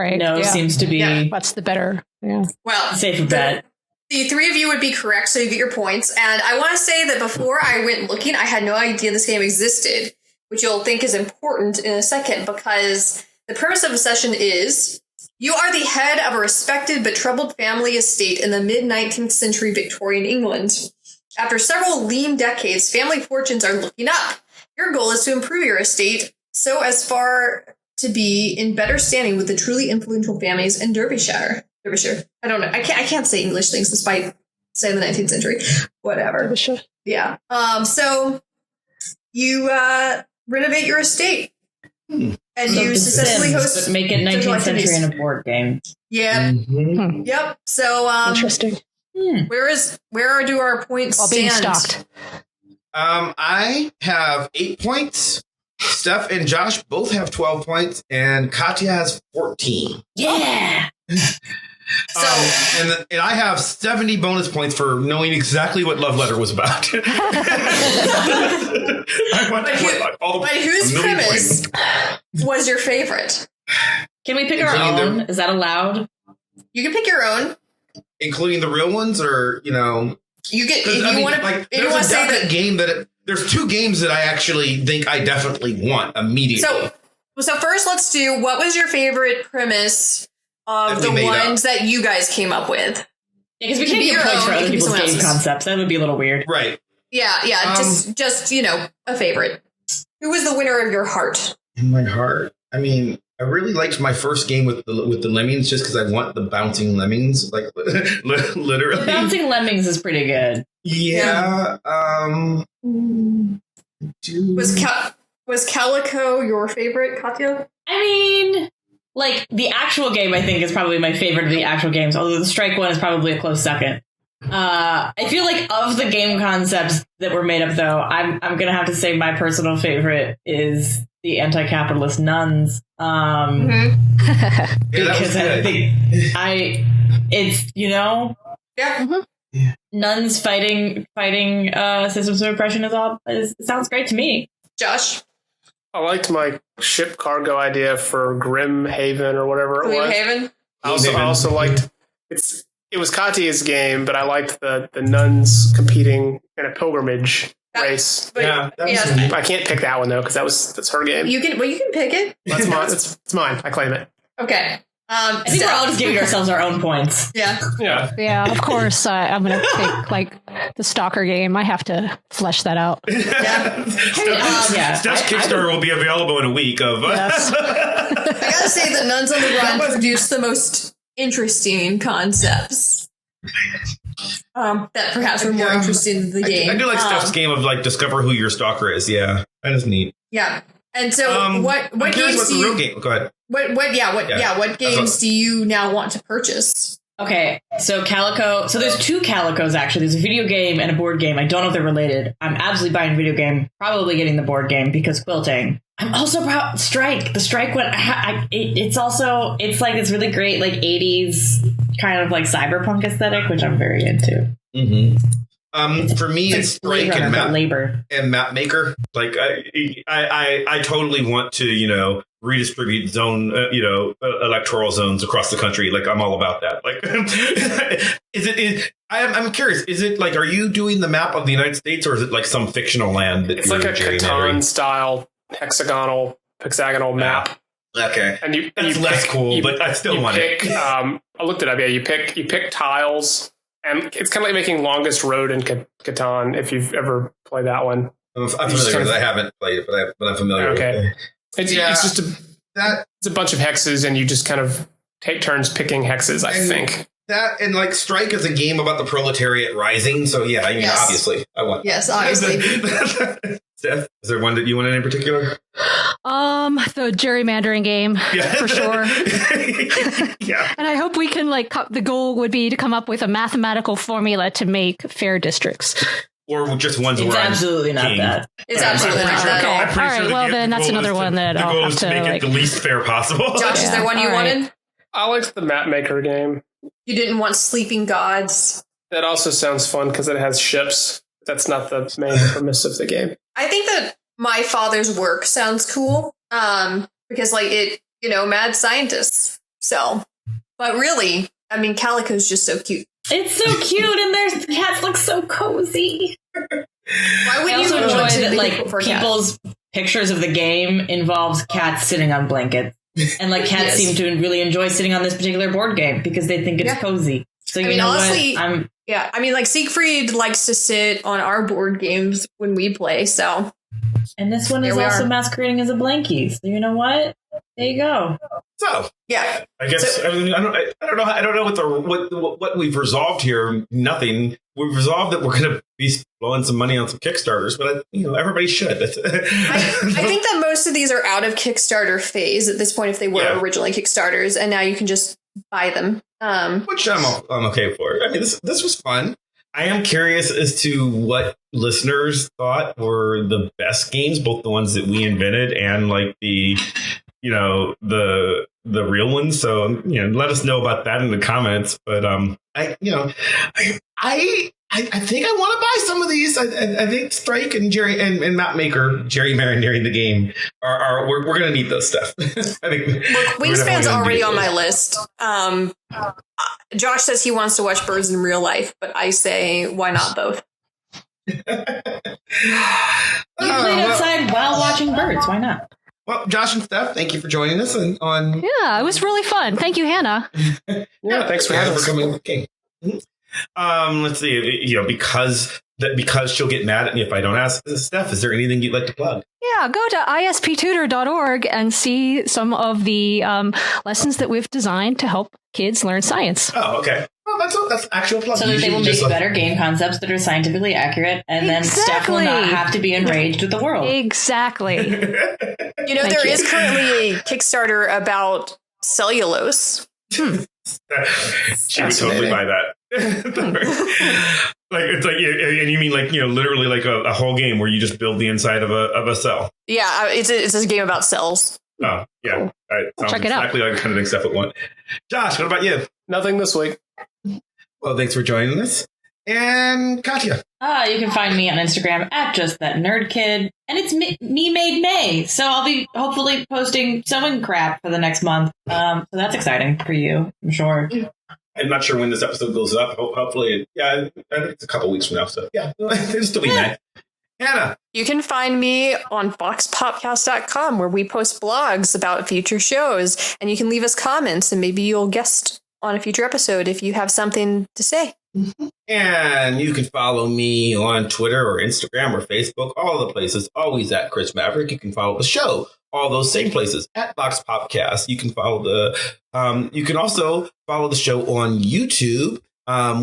seems to be that's the better. Yeah. Well, safer bet. The three of you would be correct, so you get your points. And I want to say that before I went looking, I had no idea this game existed, which you'll think is important in a second, because the premise of Obsession is you are the head of a respected but troubled family estate in the mid-19th century Victorian England. After several lean decades, family fortunes are looking up. Your goal is to improve your estate so as far to be in better standing with the truly influential families in Derbyshire. I don't know. I can't say English things despite saying the 19th century. Whatever. Derbyshire. Yeah. So you renovate your estate. And you successfully host. But make it 19th century in a board game. Yeah. Mm-hmm. Yep. So Interesting. Where do our points While being stand? stalked. I have 8 points. Steph and Josh both have 12 points, and Katya has 14. Yeah. And I have 70 bonus points for knowing exactly what Love Letter was about. But whose premise was your favorite? Can we pick our own? Is that allowed? You can pick your own. Including the real ones, or, you know... You get, if you want to, there's a definite game there's 2 games that I actually think I definitely want immediately. So first let's do, what was your favorite premise of the ones that you guys came up with? Yeah, because we can't get points for other people's game concepts. That would be a little weird. Right. Yeah, just a favorite. Who was the winner of your heart? In my heart? I mean, I really liked my first game with the Lemmings just because I want the bouncing Lemmings, like literally. The bouncing Lemmings is pretty good. Yeah. Was Calico your favorite, Katya? I mean, like, the actual game, I think, is probably my favorite of the actual games, although the Strike one is probably a close second. I feel like of the game concepts that were made up, though, I'm gonna have to say my personal favorite is the anti-capitalist Nuns. Because I think it's, you know, Nuns fighting systems of oppression sounds great to me. Josh? I liked my ship cargo idea for Gloomhaven or whatever it was. Gloomhaven? I also liked it was Katya's game, but I liked the nuns competing in a pilgrimage race. I can't pick that one though because that's her game. You can pick it. That's mine. It's mine. I claim it. Okay. I think we're all just giving ourselves our own points. Yeah. Of course, I'm gonna pick like the Stalker game. I have to flesh that out. Steph's Kickstarter will be available in a week. Yes. I gotta say that Nuns on the Run produced the most interesting concepts. That perhaps were more interesting in the game. I do like Steph's game of like discover who your stalker is. Yeah, that is neat. Yeah, and so what games do you? Game. Go ahead. What games do you now want to purchase? Okay, so Calico. So there's 2 Calicos actually. There's a video game and a board game. I don't know if they're related. I'm absolutely buying video game. Probably getting the board game because quilting. I'm also proud. Strike. The Strike one. It's like this really great like 80s kind of like cyberpunk aesthetic, which I'm very into. Mm-hmm. For me, it's Strike and Map Maker. Like I totally want to redistribute electoral zones across the country. Like I'm all about that. Like I'm curious. Is it like, are you doing the map of the United States or is it like some fictional land? It's like a Catan style hexagonal map. Okay, and you less cool, but I still want it. I looked it up. Yeah, you pick tiles, and it's kind of like making Longest Road in Catan. If you've ever played that one, I'm familiar with it. I haven't played it, but I'm familiar with it. It's just it's a bunch of hexes, and you just kind of take turns picking hexes. I think that, and like Strike is a game about the proletariat rising. So yeah, I mean, obviously, I want. Yes, obviously. Steph, is there one that you want in particular? The gerrymandering game, for sure. Yeah. And I hope we can the goal would be to come up with a mathematical formula to make fair districts. or just ones It's where absolutely not that. It's absolutely not that at all. I'm pretty All right, sure well, the then that's goal another is one that the I'll goal have is to to, make like- it the least fair possible. Josh, is there one you All right. wanted? I liked the map maker game. You didn't want Sleeping Gods. That also sounds fun because it has ships. That's not the main premise of the game. I think that My Father's Work sounds cool. Because like it, mad scientists. So, but really, I mean, Calico's just so cute. It's so cute, and their cats look so cozy. Why I would also you enjoy want to that, make like, it for a cat? people's pictures of the game involves cats sitting on blankets. And, like, cats Yes. seem to really enjoy sitting on this particular board game because they think it's cozy. So, you know honestly, what? Yeah, I mean, like, Siegfried likes to sit on our board games when we play, so. And this one Here is we also are. masquerading as a blankie. So, you know what? There you go. So Yeah. I guess I don't know what we've resolved here. Nothing. We've resolved that we're going to be blowing some money on some Kickstarters, but everybody should. I think that most of these are out of Kickstarter phase at this point if they were originally Kickstarters, and now you can just buy them. Which I'm okay for. I mean, this was fun. I am curious as to what listeners thought were the best games, both the ones that we invented and like the real ones. So let us know about that in the comments. But I think I want to buy some of these. I think Strike and Jerry and Map Maker, Jerry Marinering the game we're going to need those stuff. I think. Look, Wingspan's already on my list. Josh says he wants to watch birds in real life, but I say, why not both? You played outside while watching birds. Why not? Well, Josh and Steph, thank you for joining us on. Yeah, it was really fun. Thank you, Hannah. Yeah, thanks for having us. coming on the game. Let's see. Because she'll get mad at me if I don't ask. Steph, is there anything you'd like to plug? Yeah, go to isptutor.org and see some of the lessons that we've designed to help kids learn science. Oh, okay. Well, that's actual plug. So that they will make better game concepts that are scientifically accurate, and then Steph will not have to be enraged with the world. Exactly. There is currently a Kickstarter about cellulose. She would totally buy that. Like it's like, and you mean like literally like a whole game where you just build the inside of a cell. Yeah, it's a game about cells. Oh yeah, that sounds Check it out. exactly like the kind of thing Steph would want. Josh, what about you? Nothing this week. Well, thanks for joining us. And Katya. You can find me on Instagram at JustThatNerdKid, and it's me made May, so I'll be hopefully posting sewing crap for the next month. So that's exciting for you, I'm sure. I'm not sure when this episode goes up. Hopefully, I think it's a couple weeks from now. So yeah, it'll still be May. Hannah. You can find me on voxpopcast.com where we post blogs about future shows, and you can leave us comments, and maybe you'll guest on a future episode if you have something to say. And you can follow me on Twitter or Instagram or Facebook, all the places, always at Chris Maverick. You can follow the show, all those same places, at Vox Popcast. You can follow you can also follow the show on YouTube,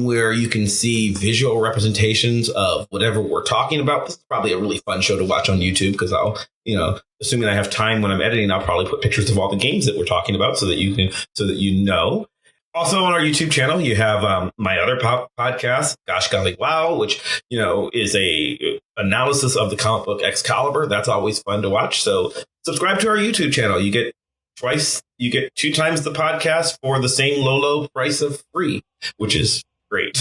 where you can see visual representations of whatever we're talking about. This is probably a really fun show to watch on YouTube because I'll, assuming I have time when I'm editing, I'll probably put pictures of all the games that we're talking about so that you know. Also on our YouTube channel, you have my other podcast, Gosh Golly Wow, which, is a analysis of the comic book Excalibur. That's always fun to watch. So subscribe to our YouTube channel. You get 2 times the podcast for the same low price of free, which is great.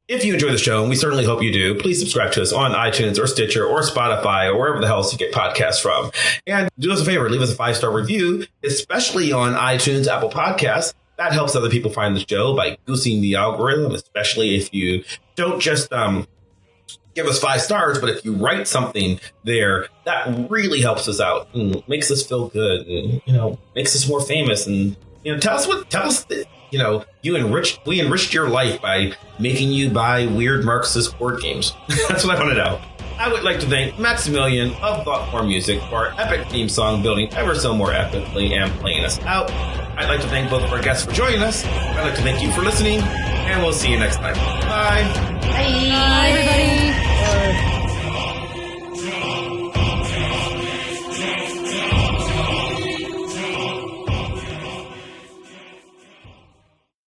If you enjoy the show, and we certainly hope you do, please subscribe to us on iTunes or Stitcher or Spotify or wherever the hell else you get podcasts from. And do us a favor, leave us a 5-star review, especially on iTunes, Apple Podcasts. That helps other people find the show by goosing the algorithm, especially if you don't just give us 5 stars, but if you write something there, that really helps us out and makes us feel good and, makes us more famous. And, tell us that, we enriched your life by making you buy weird Marxist board games. That's what I want to know. I would like to thank Maximilian of Thoughtform Music for our epic theme song building ever so more epically and playing us out. I'd like to thank both of our guests for joining us. I'd like to thank you for listening, and we'll see you next time. Bye. Bye, everybody.